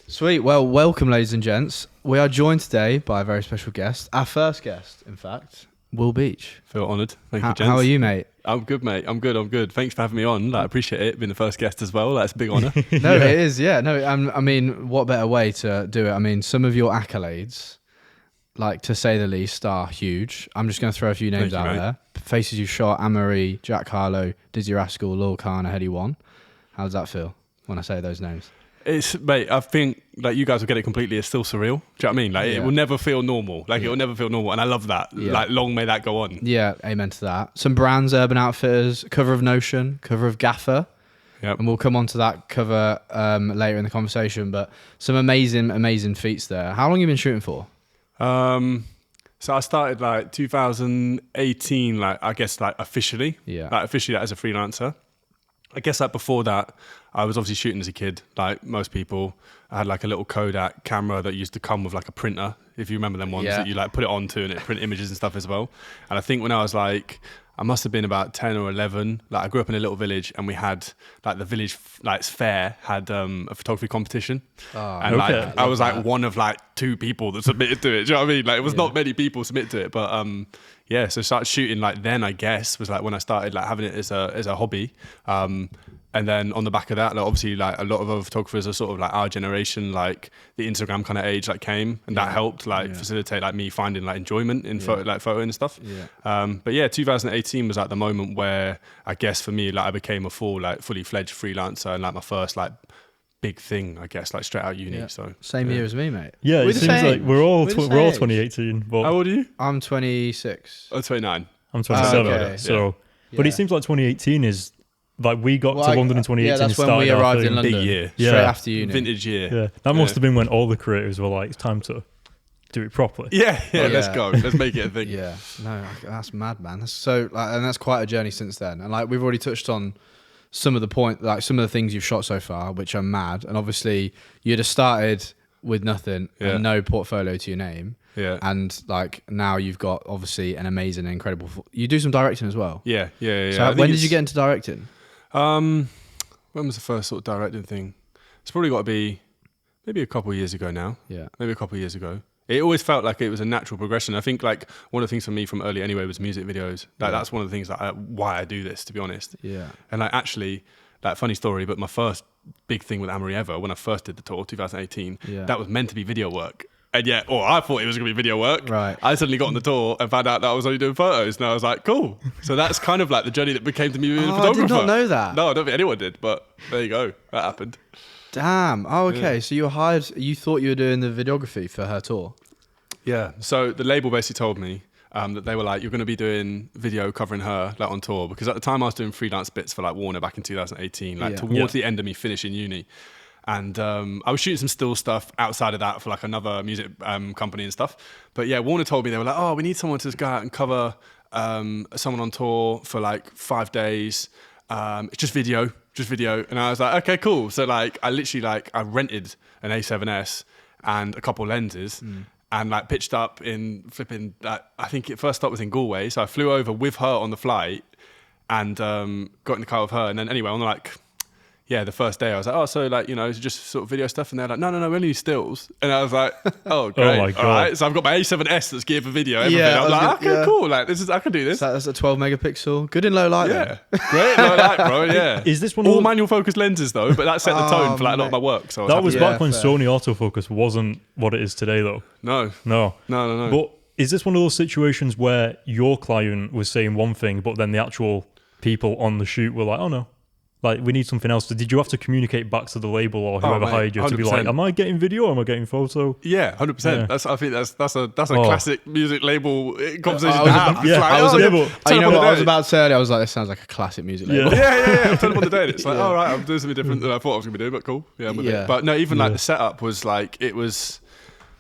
Sweet. Well, welcome, ladies and gents. We are joined today by a very special guest. Our first guest, in fact, Will Beach. Feel honoured. Thank you, gents. How are you, mate? I'm good, mate. I'm good. Thanks for having me on. I appreciate it. Being the first guest as well. That's a big honour. No, yeah. It is. Yeah. No, I mean, what better way to do it? I mean, some of your accolades, like to say the least, are huge. I'm just going to throw a few names out there. Faces you've shot: Anne-Marie, Jack Harlow, Dizzee Rascal, Lil Kana, Heady One. How does that feel when I say those names? Mate, I think like you guys will get it completely. It's still surreal. Do you know what I mean? Like it will never feel normal. It will never feel normal, and I love that. Yeah. Like long may that go on. Yeah, amen to that. Some brands, Urban Outfitters, cover of Notion, cover of Gaffer. Yep. And we'll come on to that cover later in the conversation. But some amazing feats there. How long have you been shooting for? So I started like 2018. I guess officially. Yeah. Officially as a freelancer. I guess before that, I was obviously shooting as a kid, like most people. I had like a little Kodak camera that used to come with like a printer, if you remember them ones that you like put it onto and it print images and stuff as well. And I think when I was like, I must have been about 10 or 11. Like I grew up in a little village and we had like the village fair had a photography competition. And I was like one of like 2 people that submitted to it. Do you know what I mean? Like it was not many people submitted to it, but so started shooting like then, I guess, was like when I started like having it as a hobby. And then on the back of that, like obviously like a lot of other photographers are sort of like our generation, like the Instagram kind of age like came and that helped facilitate like me finding like enjoyment in photo and stuff. But 2018 was like the moment where I guess for me, like I became a fully fledged freelancer and like my first like big thing, I guess, like straight out uni. So same year as me, mate. Yeah, it seems like we're all 2018. But how old are you? I'm 26. I'm 29. I'm 27. Okay. So, but it seems like 2018 is like we got to London in 2018. Yeah, that's when we arrived in London. Big year, straight after uni. Vintage year. Yeah, that must have been when all the creators were like, it's time to do it properly. Yeah. Let's go. Let's make it a thing. Yeah, no, that's mad, man. That's so, and that's quite a journey since then. And like we've already touched on some of the things you've shot so far, which are mad. And obviously, you'd have started with nothing and no portfolio to your name. Yeah. And like now you've got obviously an amazing, incredible. You do some directing as well. Yeah. So when did you get into directing? When was the first sort of directing thing? It's probably got to be maybe a couple of years ago now. Yeah. Maybe a couple of years ago. It always felt like it was a natural progression. I think like one of the things for me from early anyway was music videos. Like that's one of the things why I do this, to be honest. Yeah. And like actually, like funny story, but my first big thing with Anne-Marie ever, when I first did the tour, 2018, that was meant to be video work. And I thought it was going to be video work. Right. I suddenly got on the tour and found out that I was only doing photos. And I was like, cool. So that's kind of like the journey that became to me being a photographer. I did not know that. No, I don't think anyone did, but there you go. That happened. Damn. Oh, okay. Yeah. So you thought you were doing the videography for her tour? Yeah. So the label basically told me that they were like, you're going to be doing video covering her like on tour. Because at the time I was doing freelance bits for like Warner back in 2018, like towards the end of me finishing uni. And I was shooting some still stuff outside of that for like another music company and stuff. But yeah, Warner told me, they were like, oh, we need someone to go out and cover someone on tour for like 5 days. It's just video. And I was like, okay, cool. So like, I literally like, I rented an A7S and a couple lenses and like pitched up in flipping that. I think it first stop was in Galway. So I flew over with her on the flight and got in the car with her. And then anyway, on like, the first day I was like, oh, so like, it's just sort of video stuff. And they're like, no, we only need stills. And I was like, oh, great. Oh my God. All right. So I've got my A7S that's geared for video. Everything. I'm like, okay, cool. Like I can do this. So that's a 12 megapixel. Good in low light. Yeah. Great low light, bro. Yeah. Is this one all manual focus lenses though? But that set the tone for like a lot of my work. So that was back when Sony autofocus wasn't what it is today though. No. But is this one of those situations where your client was saying one thing, but then the actual people on the shoot were like, oh no, like we need something else? Did you have to communicate back to the label or whoever hired you 100%. To be like, am I getting video or am I getting photo? Yeah, 100%. I think that's a classic music label conversation I was about to say earlier, I was like, this sounds like a classic music label. Yeah. I'm telling them on the day. It's like, all right, I'm doing something different than I thought I was going to be doing, but cool. Yeah, I'm with it. But no, even like the setup was like, it was,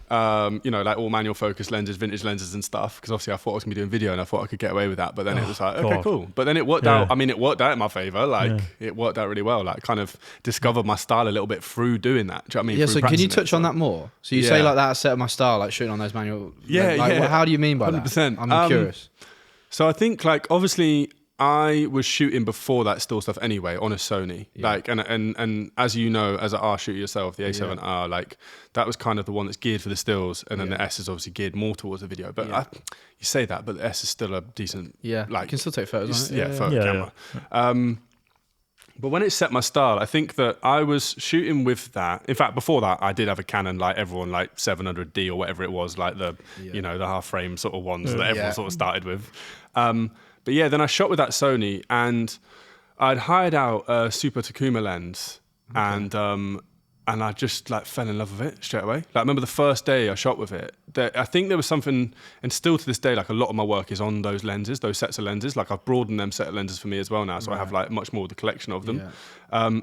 like all manual focus lenses, vintage lenses and stuff. Because obviously I thought I was going to be doing video and I thought I could get away with that. But then it was like, okay, cool. But then it worked out. I mean, it worked out in my favor. Like it worked out really well. Like kind of discovered my style a little bit through doing that. Do you know what I mean? Yeah. So can you touch on that more? So you say like that set of my style, like shooting on those manual. How do you mean by 100%. that? I'm curious. So I think like obviously I was shooting before that still stuff anyway on a Sony, like, and as you know, as an R shooter yourself, the A7R, like that was kind of the one that's geared for the stills, and then the S is obviously geared more towards the video. But you say that, but the S is still a decent, like, you can still take photos. Photo camera. But when it set my style, I think that I was shooting with that. In fact, before that, I did have a Canon, like everyone, like 700D or whatever it was, like the you know, the half frame sort of ones that everyone sort of started with. But yeah, then I shot with that Sony, and I'd hired out a Super Takuma lens, and I just like fell in love with it straight away. Like, I remember the first day I shot with it, I think there was something, and still to this day, like a lot of my work is on those lenses, those sets of lenses. Like, I've broadened them set of lenses for me as well now, so I have like much more of the collection of them.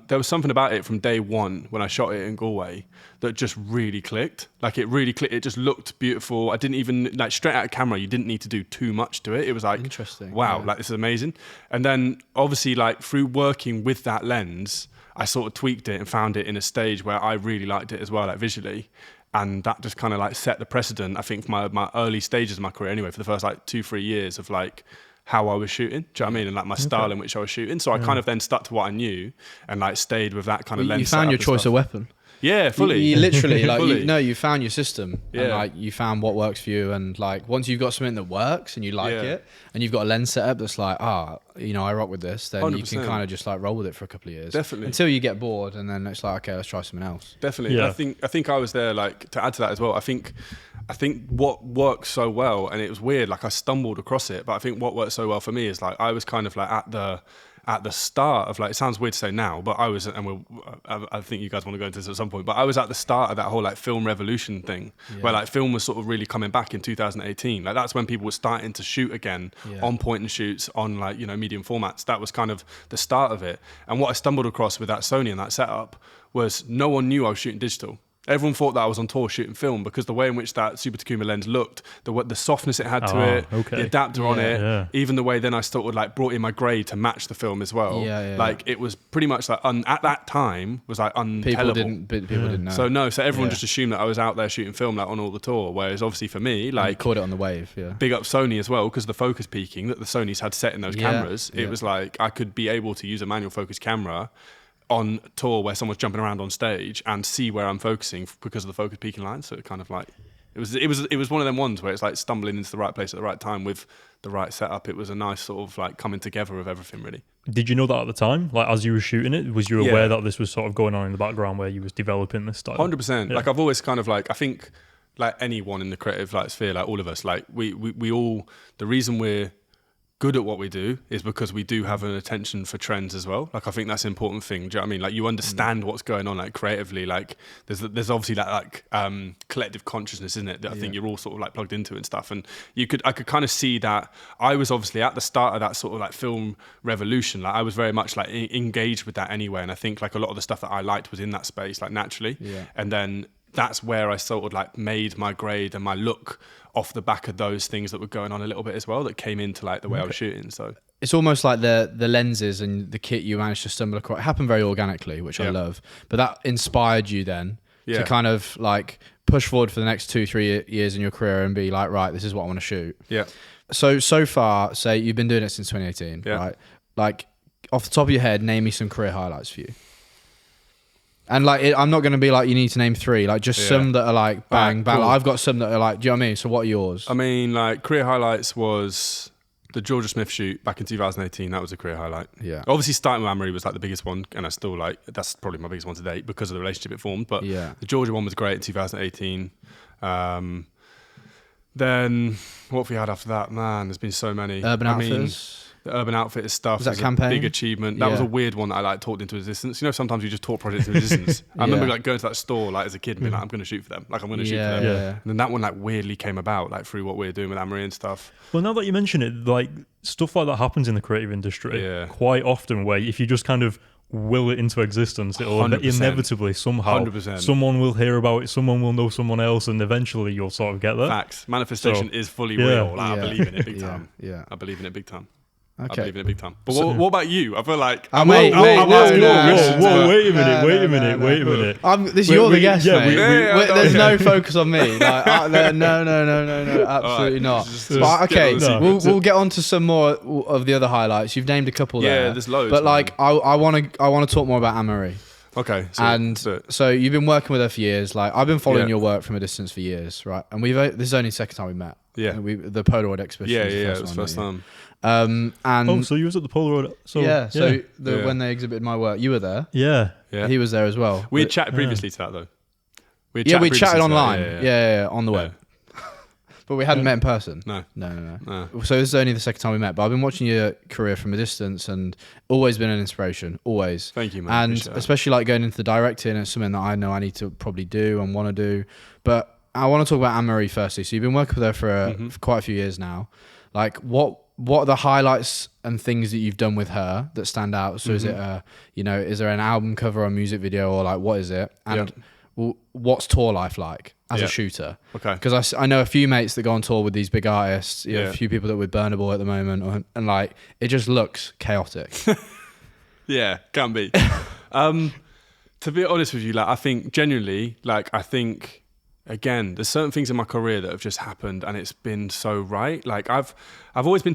There was something about it from day one when I shot it in Galway that just really clicked. Like, it really clicked. It just looked beautiful. I didn't even, like, straight out of camera, you didn't need to do too much to it. It was like, interesting. Wow, like this is amazing. And then obviously, like, through working with that lens, I sort of tweaked it and found it in a stage where I really liked it as well, like visually. And that just kind of like set the precedent, I think, for my early stages of my career anyway, for the first like 2-3 years of like how I was shooting. Do you know what I mean? And like my style in which I was shooting. So I kind of then stuck to what I knew and like stayed with that kind of lens. You found your choice of weapon. Yeah, fully. You literally, like, fully. You found your system. And like, you found what works for you. And like, once you've got something that works and you like it, and you've got a lens setup that's like, you know, I rock with this, then 100%. You can kind of just like roll with it for a couple of years. Definitely. Until you get bored, and then it's like, okay, let's try something else. Definitely. Yeah. I think I was there, like, to add to that as well. I think what works so well, and it was weird, like I stumbled across it, but I think what worked so well for me is like, I was kind of like at the start of, like, it sounds weird to say now, but I was, and I think you guys want to go into this at some point, but I was at the start of that whole like film revolution thing, where like film was sort of really coming back in 2018. Like, that's when people were starting to shoot again on point and shoots on, like, you know, medium formats. That was kind of the start of it. And what I stumbled across with that Sony and that setup was no one knew I was shooting digital. Everyone thought that I was on tour shooting film because the way in which that Super Takuma lens looked, the softness it had to it, the adapter on it, even the way then I sort of like brought in my grey to match the film as well. Like, it was pretty much like at that time was like untellable. People didn't know. So everyone just assumed that I was out there shooting film, like, on all the tour. Whereas obviously for me, like, you caught it on the wave. Big up Sony as well, because the focus peaking that the Sonys had set in those cameras, it was like I could be able to use a manual focus camera on tour where someone's jumping around on stage and see where I'm focusing because of the focus peaking line. So it kind of like, it was one of them ones where it's like stumbling into the right place at the right time with the right setup. It was a nice sort of like coming together of everything, really. Did you know that at the time? Like, as you were shooting it, was you aware that this was sort of going on in the background where you was developing this style? 100%. Like, I've always kind of like, I think like anyone in the creative like sphere, like all of us, like we all, the reason we're good at what we do is because we do have an attention for trends as well. Like, I think that's an important thing. Do you know what I mean? Like, you understand what's going on, like, creatively. Like, there's obviously that like collective consciousness, isn't it? That I think you're all sort of like plugged into and stuff. And I could kind of see that I was obviously at the start of that sort of like film revolution. Like, I was very much like engaged with that anyway. And I think like a lot of the stuff that I liked was in that space, like, naturally. And then that's where I sort of like made my grade and my look off the back of those things that were going on a little bit as well, that came into like the way I was shooting. So it's almost like the lenses and the kit you managed to stumble across. It happened very organically, which I love. But that inspired you then to kind of like push forward for the next 2-3 years in your career and be like, right, this is what I want to shoot. So far, say you've been doing it since 2018, right? Like, off the top of your head, name me some career highlights for you. And like, I'm not going to be like, you need to name 3, like just some that are like bang, bang. Cool. Like, I've got some that are like, do you know what I mean? So what are yours? I mean, like, career highlights was the Georgia Smith shoot back in 2018. That was a career highlight. Obviously starting with Amory was like the biggest one, and I still like, that's probably my biggest one to date because of the relationship it formed. But the Georgia one was great in 2018. Then what have we had after that? Man, there's been so many. Urban Outfitters. The Urban Outfitters stuff was that campaign? A big achievement. That was a weird one that I like talked into existence. You know, sometimes you just talk projects into existence. I remember like going to that store like as a kid and being like, I'm going to shoot for them. Like, I'm going to shoot for them. And then that one like weirdly came about like through what we were doing with Amory and stuff. Well, now that you mention it, like stuff like that happens in the creative industry quite often, where if you just kind of will it into existence, it'll 100%. Inevitably somehow 100%. Someone will hear about it, someone will know someone else, and eventually you'll sort of get there. Facts. Manifestation is fully real. Like, I believe in it big time. I believe in it big time. I believe in it big time. But what about you? I feel like whoa, wait a minute. You're the guest, mate. There's okay. no focus on me. Like, no, absolutely not. But okay, we'll get on to some more of the other highlights. You've named a couple there. Yeah, there's loads. But like, I want to talk more about Anne-Marie. Okay. So you've been working with her for years. Like, I've been following your work from a distance for years, right? And this is only the second time we met. Yeah. The Polaroid exhibition. It was the first time. And so you was at the Polaroid. When they exhibited my work, you were there. Yeah. He was there as well. We had chatted previously to that though. We chatted online. On the web. But we hadn't met in person. No. So this is only the second time we met. But I've been watching your career from a distance and always been an inspiration. Always. Thank you, man. And especially like going into the directing, it's something that I know I need to probably do and want to do. But I want to talk about Anne-Marie firstly. So you've been working with her for quite a few years now. Like, what are the highlights and things that you've done with her that stand out? So is it is there an album cover or a music video, or like, what is it? And what's tour life like as a shooter? Okay. Because I know a few mates that go on tour with these big artists. A few people that are with Burna Boy at the moment, and like, it just looks chaotic. Yeah, can be. To be honest with you, like, I think genuinely, like, again, there's certain things in my career that have just happened, and it's been so right. Like, I've always been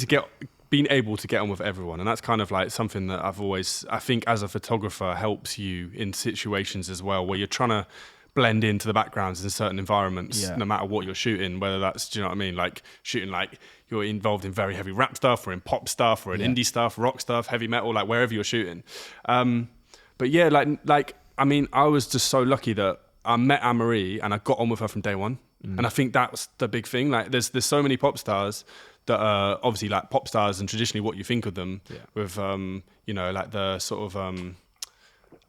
able to get on with everyone, and that's kind of like something that I think as a photographer helps you in situations as well, where you're trying to blend into the backgrounds in certain environments, no matter what you're shooting, whether that's, do you know what I mean? Like, shooting, like, you're involved in very heavy rap stuff, or in pop stuff, or in indie stuff, rock stuff, heavy metal, like wherever you're shooting. But yeah, like, I mean, I was just so lucky that I met Anne-Marie and I got on with her from day one. And I think that's the big thing. Like, there's so many pop stars that are obviously like pop stars and traditionally what you think of them with, like the sort of,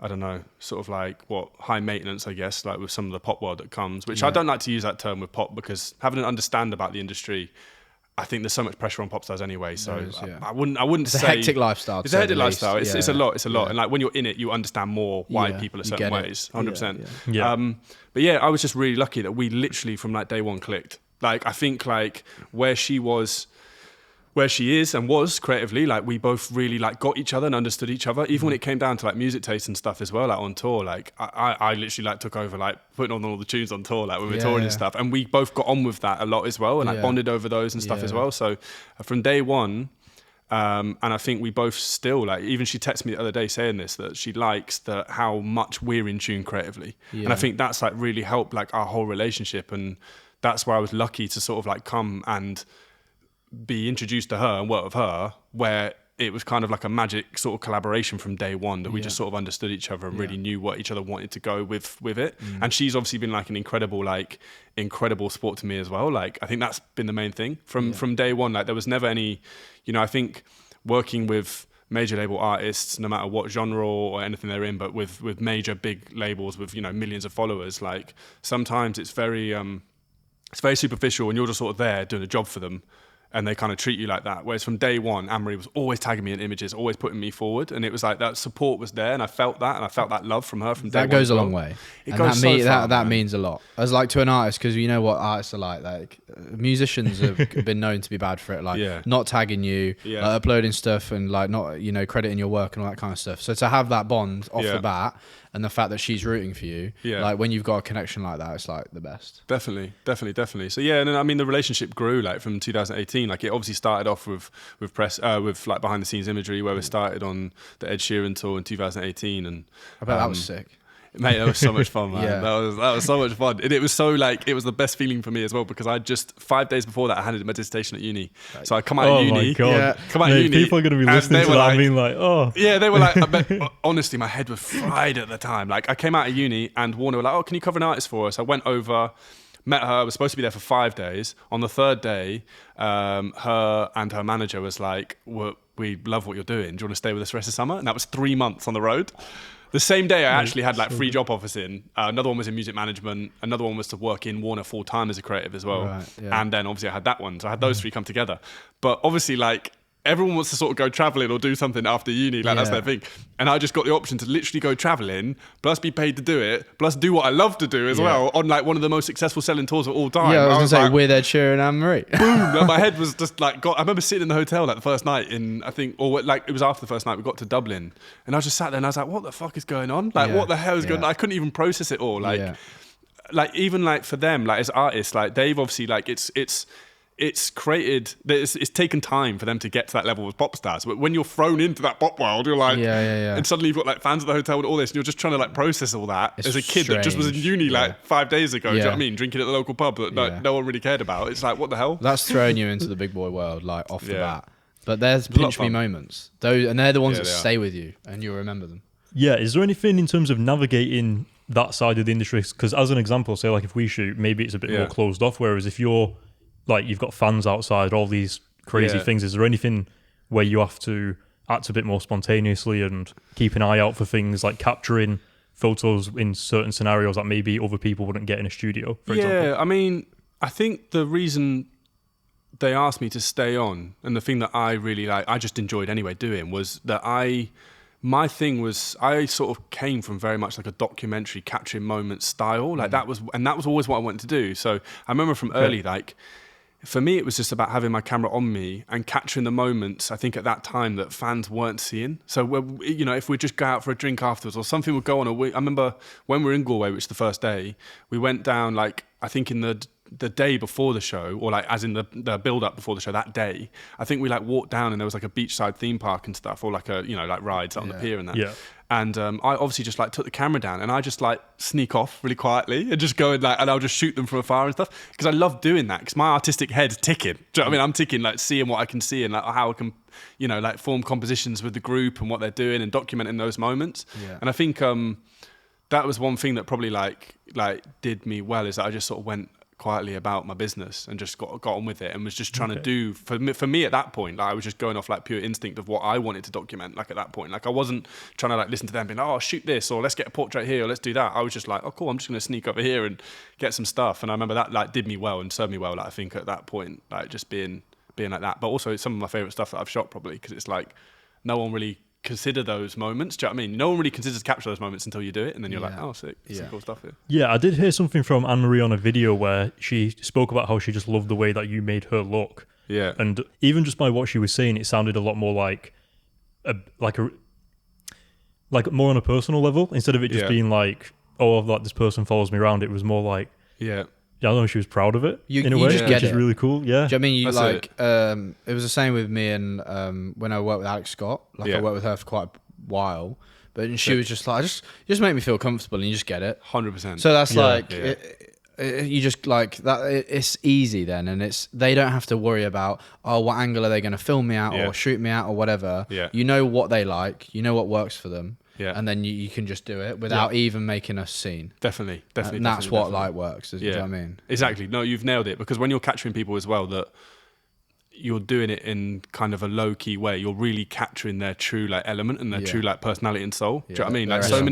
I don't know, sort of like high maintenance, I guess, like with some of the pop world that comes, which I don't like to use that term with pop, because having an understand about the industry, I think there's so much pressure on pop stars anyway. So I wouldn't say it's a hectic lifestyle. It's a hectic lifestyle. It's a lot. And like, when you're in it, you understand more why people are certain ways. 100%. But yeah, I was just really lucky that we literally from like day one clicked. Like, I think like where she is and was creatively, like, we both really like got each other and understood each other. Even when it came down to like music taste and stuff as well, like on tour, like I literally like took over like putting on all the tunes on tour, like when we were touring and stuff, and we both got on with that a lot as well, and like bonded over those and stuff as well. So from day one, and I think we both still, like, even she texted me the other day saying this, that she likes how much we're in tune creatively, and I think that's like really helped like our whole relationship, and that's where I was lucky to sort of like come and be introduced to her and work with her, where it was kind of like a magic sort of collaboration from day one, that we just sort of understood each other and really knew what each other wanted to go with it. And she's obviously been like an incredible support to me as well. Like, I think that's been the main thing from day one. Like, there was never any, I think working with major label artists, no matter what genre or anything they're in, but with major big labels with, millions of followers, like, sometimes it's very superficial, and you're just sort of there doing a job for them, and they kind of treat you like that. Whereas from day one, Anne-Marie was always tagging me in images, always putting me forward. And it was like that support was there, and I felt that, and I felt that love from her from day one. That goes a long way. It goes so far, that means a lot. As like to an artist, because you know what artists are like musicians have been known to be bad for it, like not tagging you, like uploading stuff, and like not, crediting your work and all that kind of stuff. So to have that bond off the bat, and the fact that she's rooting for you, like when you've got a connection like that, it's like the best. Definitely. So yeah, and then, I mean, the relationship grew like from 2018. Like, it obviously started off with press, with like behind the scenes imagery, where we started on the Ed Sheeran tour in 2018, and I bet that was sick. Mate, that was so much fun, man. That was so much fun. And it was so like, it was the best feeling for me as well, because I just 5 days before that I handed in my dissertation at uni. Right. So I come out of uni. My God. Come out of uni. People are going to be listening to that. I mean, like, oh. Yeah, they were like, I bet, honestly, my head was fried at the time. Like, I came out of uni and Warner were like, oh, can you cover an artist for us? I went over, met her. I was supposed to be there for 5 days. On the third day, her and her manager was like, we love what you're doing. Do you want to stay with us the rest of the summer? And that was 3 months on the road. The same day, I actually had like 3 job offers in. Another one was in music management. Another one was to work in Warner full time as a creative as well. Right, and then obviously I had that one. So I had those 3 come together. But obviously, like, everyone wants to sort of go traveling or do something after uni, like that's their thing. And I just got the option to literally go traveling, plus be paid to do it, plus do what I love to do as well on like one of the most successful selling tours of all time. Yeah, I was gonna say with Ed Sheeran and Anne-Marie. Boom! Like, my head was just like, I remember sitting in the hotel like the first night or like it was after the first night we got to Dublin, and I was just sat there and I was like, what the fuck is going on? Like, what the hell is going on? I couldn't even process it all. Like even like for them, like as artists, like they've obviously like it's created, it's taken time for them to get to that level of pop stars. But when you're thrown into that pop world, you're like, and suddenly you've got like fans at the hotel and all this, and you're just trying to like process all that as a kid that just was in uni like 5 days ago. Do you know what I mean? Drinking at the local pub that like, no one really cared about. It's like, what the hell? That's throwing you into the big boy world, like off the bat. But there's pinch me moments, and they're the ones that stay with you, and you'll remember them. Yeah. Is there anything in terms of navigating that side of the industry? Because as an example, say like if we shoot, maybe it's a bit more closed off. Whereas if you're like, you've got fans outside, all these crazy things. Is there anything where you have to act a bit more spontaneously and keep an eye out for things like capturing photos in certain scenarios that maybe other people wouldn't get in a studio, for example? Yeah, I mean, I think the reason they asked me to stay on, and the thing that I really like, I just enjoyed anyway doing, was that my thing was, I sort of came from very much like a documentary capturing moments style. Like that was always what I wanted to do. So I remember from early, like, for me, it was just about having my camera on me and capturing the moments, I think at that time, that fans weren't seeing. So, you know, if we just go out for a drink afterwards or something would go on. I remember when we were in Galway, which was the first day, we went down, like, I think in the day before the show, or like as in the build up before the show that day, I think we like walked down and there was like a beachside theme park and stuff, or like a, you know, like rides on the pier and that. Yeah. And I obviously just like took the camera down and I just like sneak off really quietly and just go and like, and I'll just shoot them from afar and stuff, because I love doing that, because my artistic head's ticking. Do you know what I mean? I'm ticking, like seeing what I can see and like how I can, you know, like form compositions with the group and what they're doing and documenting those moments. Yeah. And I think that was one thing that probably like did me well, is that I just sort of went quietly about my business and just got on with it and was just trying to do, for me at that point, like I was just going off like pure instinct of what I wanted to document. Like at that point, like I wasn't trying to like listen to them being like, oh, shoot this, or let's get a portrait here, or let's do that. I was just like, oh cool, I'm just going to sneak over here and get some stuff. And I remember that like did me well and served me well, like I think at that point, like just being like that. But also some of my favorite stuff that I've shot, probably because it's like no one really consider those moments. Do you know what I mean? No one really considers to capture those moments until you do it, and then you're like, oh, sick. Some cool stuff here. Yeah, I did hear something from Anne-Marie on a video where she spoke about how she just loved the way that you made her look. Yeah. And even just by what she was saying, it sounded a lot more like more on a personal level, instead of it just being like, oh, like this person follows me around. It was more like, I don't know, she was proud of it in a way, which is really cool. Yeah. Do you know what I mean? You like, it was the same with me and when I worked with Alex Scott. Like I worked with her for quite a while, but she was just like, just make me feel comfortable, and you just get it. 100%. So that's you just like that. It's easy then, and they don't have to worry about, oh, what angle are they going to film me at or shoot me at or whatever. Yeah. You know what they like. You know what works for them. Yeah. And then you can just do it without even making a scene. Definitely. And that's what like works. Do you know what I mean? Exactly. No, you've nailed it. Because when you're capturing people as well, that you're doing it in kind of a low key way. You're really capturing their true like element and their true like personality and soul. Do you know what I mean? Like so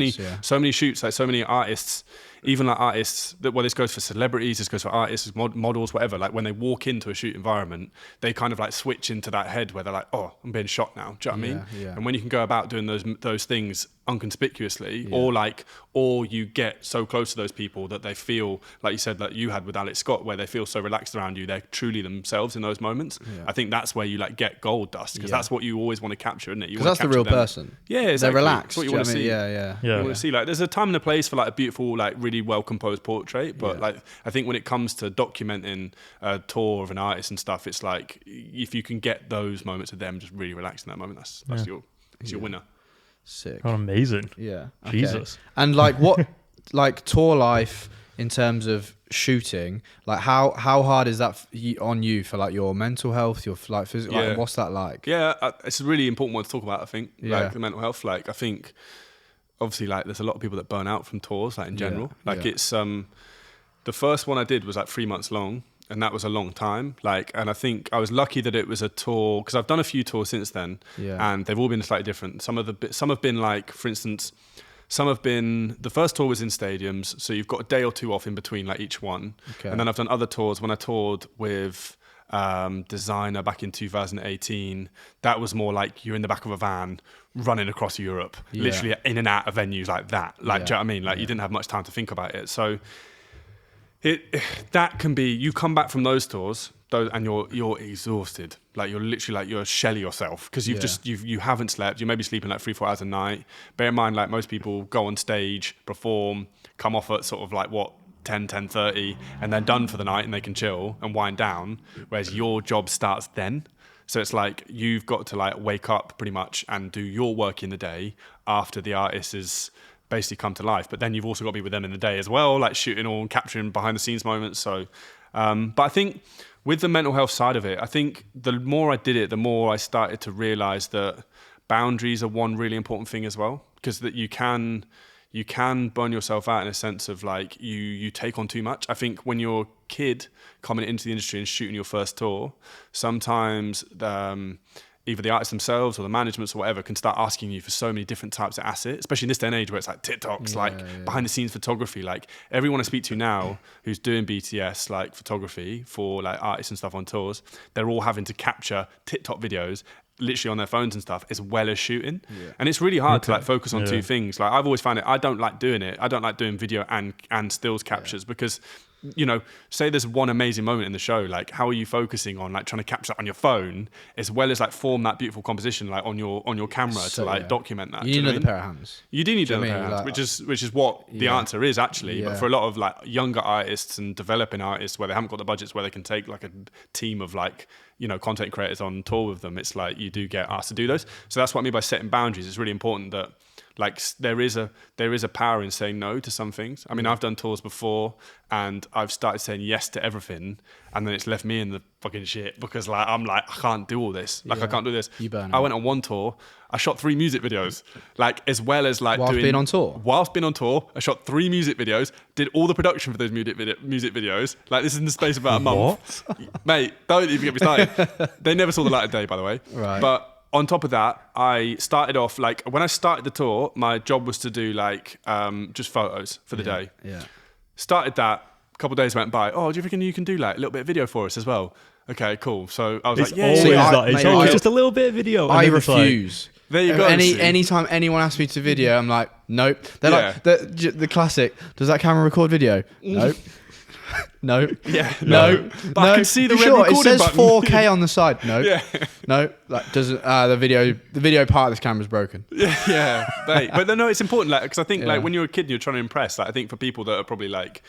many shoots, like so many artists, even like artists that, well, this goes for celebrities, this goes for artists, models, whatever. Like when they walk into a shoot environment, they kind of like switch into that head where they're like, oh, I'm being shot now. Do you know what I mean? Yeah. And when you can go about doing those things unconspicuously, or you get so close to those people that they feel, like you said, like you had with Alex Scott, where they feel so relaxed around you, they're truly themselves in those moments. I think that's where you like get gold dust, because that's what you always want to capture, isn't it? Because that's the real person. Yeah, exactly. They're relaxed. That's what you want to see. You want to see, like, there's a time and a place for like a beautiful, like really well composed portrait, but like I think when it comes to documenting a tour of an artist and stuff, it's like if you can get those moments of them just really relaxed in that moment, that's your winner. Sick. Oh, amazing. Yeah. Jesus. Okay. And like what, like tour life in terms of shooting, like how hard is that on you for like your mental health, your like physical, like, what's that like? Yeah, it's a really important one to talk about, I think, like the mental health. Like I think obviously like there's a lot of people that burn out from tours, like in general. It's the first one I did was like 3 months long, and that was a long time. Like, and I think I was lucky that it was a tour, because I've done a few tours since then, and they've all been slightly different. Some have been like, for instance, the first tour was in stadiums, so you've got a day or two off in between like each one. Okay. And then I've done other tours when I toured with Desiigner back in 2018. That was more like you're in the back of a van running across Europe, literally in and out of venues like that. Like, do you know what I mean? Like, you didn't have much time to think about it. So that can be, you come back from those tours and you're exhausted. Like, you're literally like, you're a shell of yourself because you haven't slept. You may be sleeping like 3-4 hours a night. Bear in mind, like, most people go on stage, perform, come off at sort of like 10:30, and they're done for the night and they can chill and wind down, whereas your job starts then. So it's like you've got to like wake up pretty much and do your work in the day after the artist has basically come to life. But then you've also got to be with them in the day as well, like shooting or capturing behind the scenes moments. So but I think with the mental health side of it, I think the more I did it, the more I started to realize that boundaries are one really important thing as well, because that you can burn yourself out in a sense of like you take on too much. I think when you're a kid coming into the industry and shooting your first tour, sometimes either the artists themselves or the managements or whatever can start asking you for so many different types of assets, especially in this day and age where it's like TikToks, behind the scenes photography. Like, everyone I speak to now who's doing BTS like photography for like artists and stuff on tours, they're all having to capture TikTok videos literally on their phones and stuff, as well as shooting. And it's really hard to like focus on two things. Like, I've always found it, I don't like doing it. I don't like doing video and stills captures because, you know, say there's one amazing moment in the show, like, how are you focusing on like trying to capture that on your phone as well as like form that beautiful composition like on your camera to like document that? You need another pair of hands. You do need another pair of hands, which is what the answer is actually. But for a lot of like younger artists and developing artists where they haven't got the budgets where they can take like a team of like, you know, content creators on tour with them, it's like you do get asked to do those. So that's what I mean by setting boundaries. It's really important that like there is a power in saying no to some things. I mean, I've done tours before and I've started saying yes to everything, and then it's left me in the fucking shit because like I'm like, I can't do all this. Like, I can't do this. I went on one tour, I shot 3 music videos, like, as well as like whilst being on tour. Whilst being on tour, I shot 3 music videos, did all the production for those music videos. Like, this is in the space of about a month. Mate, don't even get me started. They never saw the light of day, by the way. Right. But on top of that, I started off, like, when I started the tour, my job was to do, like, just photos for the day. Yeah. Started that, a couple of days went by. Oh, do you reckon you can do, like, a little bit of video for us as well? Okay, cool. So I was it's like, yeah. Always it's just a little bit of video. I refuse. There you go. Anytime anyone asks me to video, I'm like, nope. They're like, the classic, does that camera record video? Nope. No. Yeah. No. But I can see the red recording button. It says 4K on the side. No. Yeah. No. That doesn't. The video part of this camera's broken. Yeah. But no, it's important, like, because I think like when you're a kid and you're trying to impress, like, I think for people that are probably like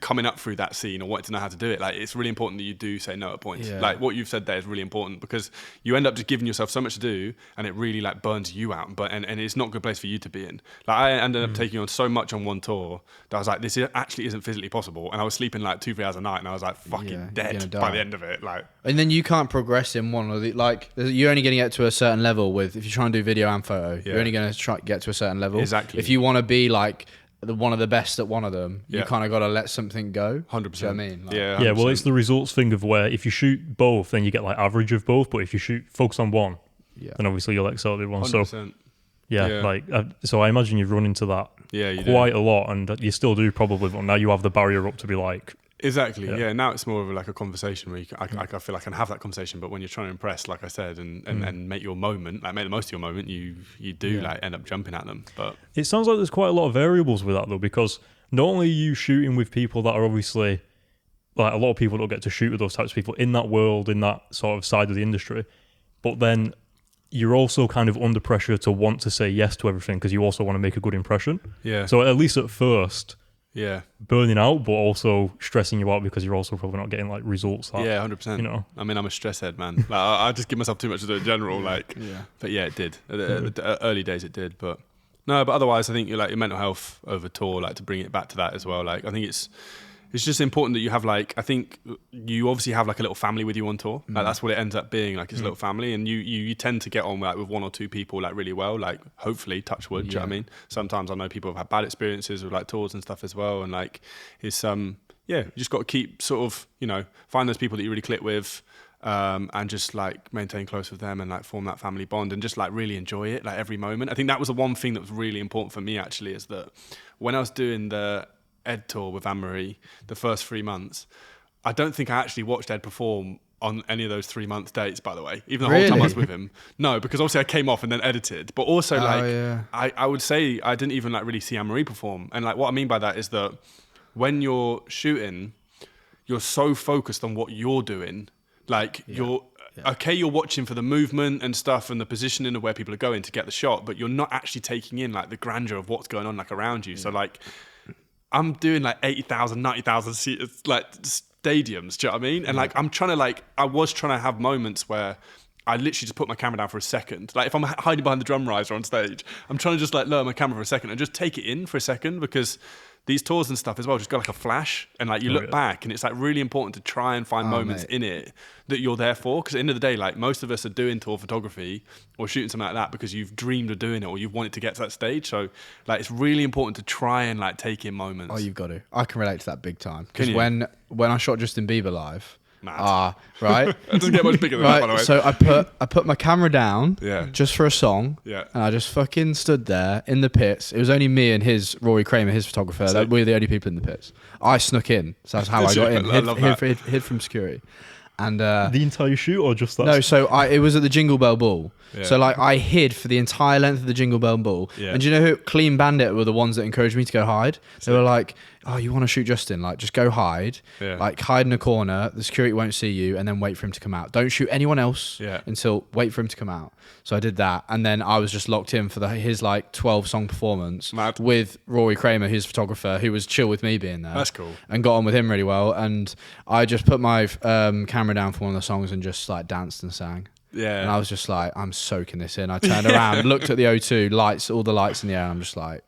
coming up through that scene or wanting to know how to do it, like, it's really important that you do say no at points. Yeah. Like, what you've said there is really important because you end up just giving yourself so much to do, and it really like burns you out. And it's not a good place for you to be in. Like, I ended up taking on so much on one tour that I was like, this actually isn't physically possible, and I was sleeping like 2-3 hours a night, and I was like fucking dead by the end of it. Like, and then you can't progress in one of the, like, you're only going to get to a certain level with, if you're trying to do video and photo, you're only going to try get to a certain level. Exactly. If you want to be like one of the best at one of them, you kind of got to let something go. 100%. Do you know what I mean? Like, yeah. 100%. Yeah. Well, it's the results thing of where if you shoot both, then you get like average of both. But if you focus on one, then obviously you'll excel at the one. 100%. So like, so I imagine you've run into that quite a lot, and you still do probably. But now you have the barrier up to be like. Exactly. Yeah. Now it's more of like a conversation where I feel like I can have that conversation. But when you're trying to impress, like I said, and make your moment, like make the most of your moment, you do like end up jumping at them. But it sounds like there's quite a lot of variables with that though, because not only are you shooting with people that are obviously like a lot of people don't get to shoot with those types of people in that world, in that sort of side of the industry, but then you're also kind of under pressure to want to say yes to everything because you also want to make a good impression. Yeah. So at least at first. Yeah, burning out, but also stressing you out because you're also probably not getting like results. That, 100%. You know, I mean, I'm a stress head, man. Like, I just give myself too much to do in general. Like, but yeah, it did. At the early days, it did. But no, but otherwise, I think like your mental health over tour, like to bring it back to that as well. Like, I think it's just important that you have like, I think you obviously have like a little family with you on tour. Like, that's what it ends up being, like, it's a little family, and you tend to get on like with 1 or 2 people like really well, like hopefully, touch wood. Do you know what I mean? Sometimes I know people have had bad experiences with like tours and stuff as well, and like it's you just got to keep sort of, you know, find those people that you really click with, and just like maintain close with them and like form that family bond and just like really enjoy it, like every moment. I think that was the one thing that was really important for me actually, is that when I was doing the Ed tour with Anne-Marie, the first 3 months, I don't think I actually watched Ed perform on any of those 3-month dates, by the way, even the whole time I was with him. No, because obviously I came off and then edited, but also I would say I didn't even like really see Anne-Marie perform. And like what I mean by that is that when you're shooting, you're so focused on what you're doing. Like you're watching for the movement and stuff and the positioning of where people are going to get the shot, but you're not actually taking in like the grandeur of what's going on like around you. So like I'm doing like 80,000, 90,000 seats, like stadiums, do you know what I mean? And like I was trying to have moments where I literally just put my camera down for a second. Like if I'm hiding behind the drum riser on stage, I'm trying to just like lower my camera for a second and just take it in for a second, because these tours and stuff as well just got like a flash, and like you look back and it's like really important to try and find moments in it that you're there for, because at the end of the day, like most of us are doing tour photography or shooting something like that because you've dreamed of doing it or you've wanted to get to that stage. So like it's really important to try and like take in moments. Oh, you've got to. I can relate to that big time, because when I shot Justin Bieber live, right? It doesn't get much bigger than that, by the way. So I put my camera down just for a song, and I just fucking stood there in the pits. It was only me and Rory Kramer, his photographer. We were the only people in the pits. I snuck in, so that's how I got in. Hid from security. And the entire shoot, or just that? No, so it was at the Jingle Bell Ball. Yeah. So like I hid for the entire length of the Jingle Bell Ball. Yeah. And do you know who? Clean Bandit were the ones that encouraged me to go hide. They were like, "Oh, you want to shoot Justin? Like, just go hide. Like, hide in a corner. The security won't see you, and then wait for him to come out. Don't shoot anyone else until wait for him to come out." So I did that, and then I was just locked in for his like 12-song performance with Rory Kramer, his photographer, who was chill with me being there. That's cool. And got on with him really well. And I just put my camera down for one of the songs and just like danced and sang. Yeah. And I was just like, I'm soaking this in. I turned around, looked at the O2 lights, all the lights in the air, and I'm just like,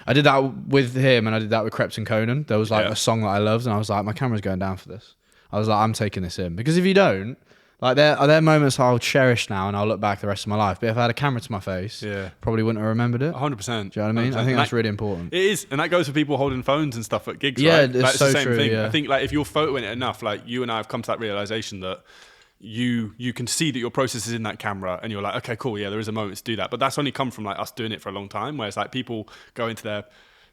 I did that with him, and I did that with Krept and Conan. There was like a song that I loved, and I was like, my camera's going down for this. I was like, I'm taking this in, because if you don't, like there are moments I'll cherish now, and I'll look back the rest of my life. But if I had a camera to my face, probably wouldn't have remembered it. 100%. Do you know what I mean? 100%. I think that's really important. It is, and that goes for people holding phones and stuff at gigs. Yeah, right? it's so the same true. thing. Yeah. I think like if you're photoing it enough, like you and I have come to that realization that you can see that your process is in that camera, and you're like, okay, cool, yeah, there is a moment to do that. But that's only come from like us doing it for a long time, whereas like people go into their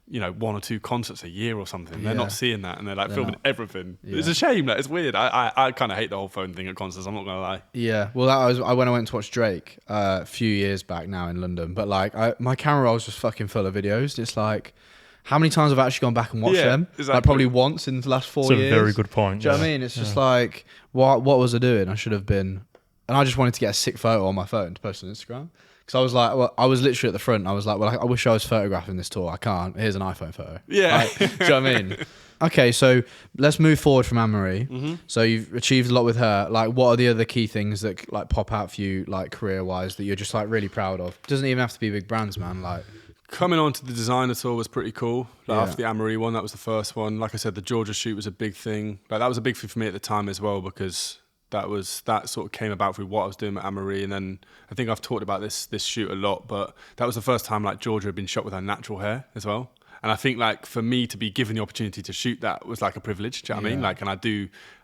1 or 2 concerts a year or something. They're not seeing that, and they're like filming everything. It's a shame. That it's weird. I kind of hate the whole phone thing at concerts. I'm not gonna lie. Yeah, well, that was when I went to watch Drake a few years back now in London. But like, my camera roll was just fucking full of videos. It's like, how many times have I actually gone back and watched them? Exactly. Like probably once in the last 4 years. That's a very good point. Do you know what I mean? It's just like, what was I doing? I should have been, and I just wanted to get a sick photo on my phone to post on Instagram. Because I was like, well, I was literally at the front. I was like, well, I wish I was photographing this tour. I can't. Here's an iPhone photo. Yeah. Like, do you know what I mean? Okay, so let's move forward from Anne-Marie. Mm-hmm. So you've achieved a lot with her. Like, what are the other key things that like pop out for you, like career-wise, that you're just like really proud of? Doesn't even have to be big brands, man. Like, coming on to the Desiigner tour was pretty cool. Like after the Anne-Marie one, that was the first one. Like I said, the Georgia shoot was a big thing. Like that was a big thing for me at the time as well, because that sort of came about through what I was doing with Anne-Marie. And then I think I've talked about this shoot a lot, but that was the first time like Georgia had been shot with her natural hair as well. And I think like for me to be given the opportunity to shoot that was like a privilege. Do you know what I mean? Like, and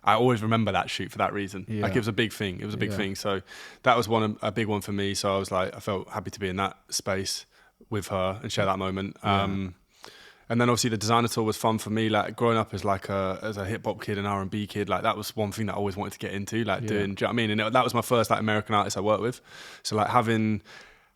I always remember that shoot for that reason. Yeah. Like it was a big thing. It was a big thing. So that was a big one for me. So I was like, I felt happy to be in that space with her and share that moment. And then obviously the Desiigner tour was fun for me. Like growing up as a hip hop kid and R&B kid, like that was one thing that I always wanted to get into. Like doing, do you know what I mean? And that was my first like American artist I worked with. So like having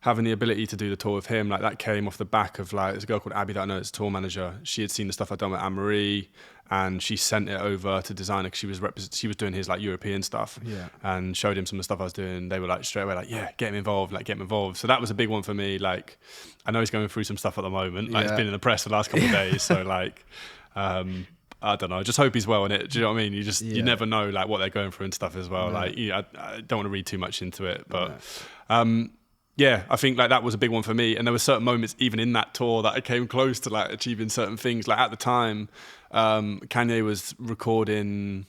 the ability to do the tour with him, like that came off the back of like, there's a girl called Abby that I know is a tour manager. She had seen the stuff I'd done with Anne-Marie, and she sent it over to Desiigner because she was doing his like European stuff, and showed him some of the stuff I was doing. They were like straight away like, yeah, get him involved. So that was a big one for me. Like, I know he's going through some stuff at the moment. Like it's been in the press for the last couple of days. So like, I don't know. I just hope he's well in it. Do you know what I mean? You never know like what they're going through and stuff as well. Like, I don't want to read too much into it, but. Yeah, I think like that was a big one for me, and there were certain moments even in that tour that I came close to like achieving certain things. Like at the time, Kanye was recording,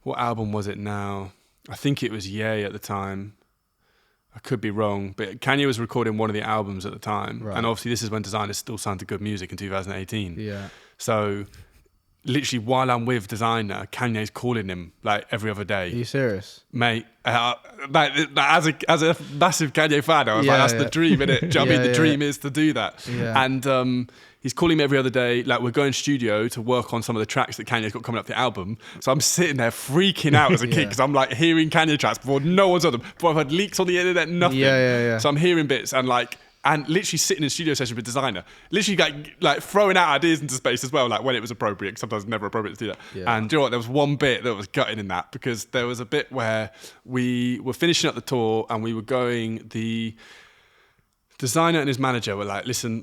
what album was it now? I think it was Ye at the time. I could be wrong, but Kanye was recording one of the albums at the time, and obviously this is when Desiigner still sounded to good music in 2018. Yeah. So literally while I'm with Desiigner, Kanye's calling him like every other day. Are you serious? Mate, as a massive Kanye fan, I was like, that's the dream, innit? Do you know what I mean? The dream is to do that. Yeah. And He's calling me every other day. Like, we're going studio to work on some of the tracks that Kanye's got coming up the album. So I'm sitting there freaking out as a kid because I'm like hearing Kanye tracks before no one's on them. Before I've had leaks on the internet, nothing. So I'm hearing bits and literally sitting in a studio session with Desiigner, literally like throwing out ideas into space as well, like when it was appropriate. Sometimes it's never appropriate to do that. Yeah. And do you know what? There was one bit that was gutting in that, because there was a bit where we were finishing up the tour and we were going. The Desiigner and his manager were like, listen,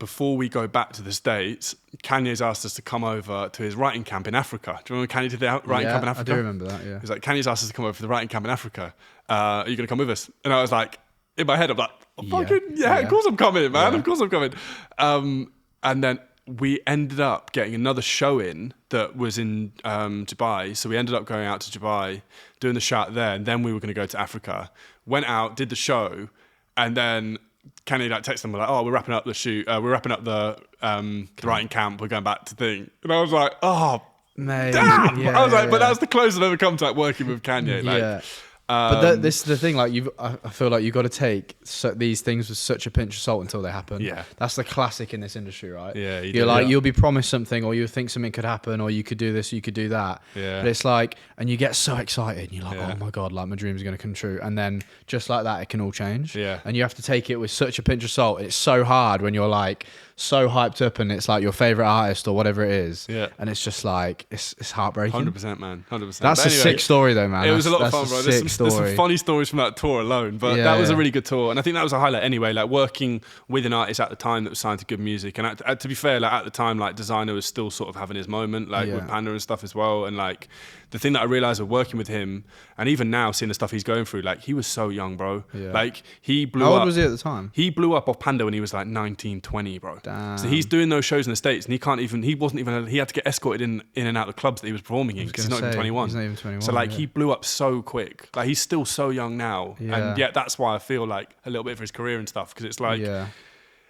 before we go back to the States, Kanye's asked us to come over to his writing camp in Africa. Do you remember Kanye did the writing camp in Africa? I do remember that, yeah. He's like, Kanye's asked us to come over to the writing camp in Africa. Are you going to come with us? And I was like, in my head, I'm like, of course I'm coming, man. Of course I'm coming. And then we ended up getting another show in that was in Dubai. So we ended up going out to Dubai, doing the show there, and then we were going to go to Africa. Went out, did the show, and then Kanye texted them, we're like, oh, we're wrapping up the shoot. We're writing camp. We're going back to thing. And I was like, oh, mate, damn. I was like, but that's the closest I've ever come to working with Kanye. But this is the thing. Like, I feel like you've got to take these things with such a pinch of salt until they happen. Yeah, that's the classic in this industry, right? Yeah, you'll be promised something, or you think something could happen, or you could do this, you could do that. Yeah, but it's like, and you get so excited, and you're like, oh my god, like my dreams are going to come true, and then just like that, it can all change. Yeah, and you have to take it with such a pinch of salt. It's so hard when you're like so hyped up, and it's like your favorite artist or whatever it is. Yeah, and it's just like it's heartbreaking. 100%, man. 100%. That's a sick story, though, man. It was a lot of fun, bro. There's some funny stories from that tour alone, but that was a really good tour, and I think that was a highlight anyway. Like, working with an artist at the time that was signed to good music, and to be fair, like at the time, like Desiigner was still sort of having his moment, like with Panda and stuff as well. And like the thing that I realized with working with him, and even now seeing the stuff he's going through, like he was so young, bro. Yeah. Like he blew up. How old was he at the time? He blew up off Panda when he was like 19, 20, bro. Damn. So he's doing those shows in the States, and he had to get escorted in and out of the clubs that he was performing in because he's not even 21. He's not even 21. So like he blew up so quick. Like he's still so young now, and yet that's why I feel like a little bit for his career and stuff, because it's like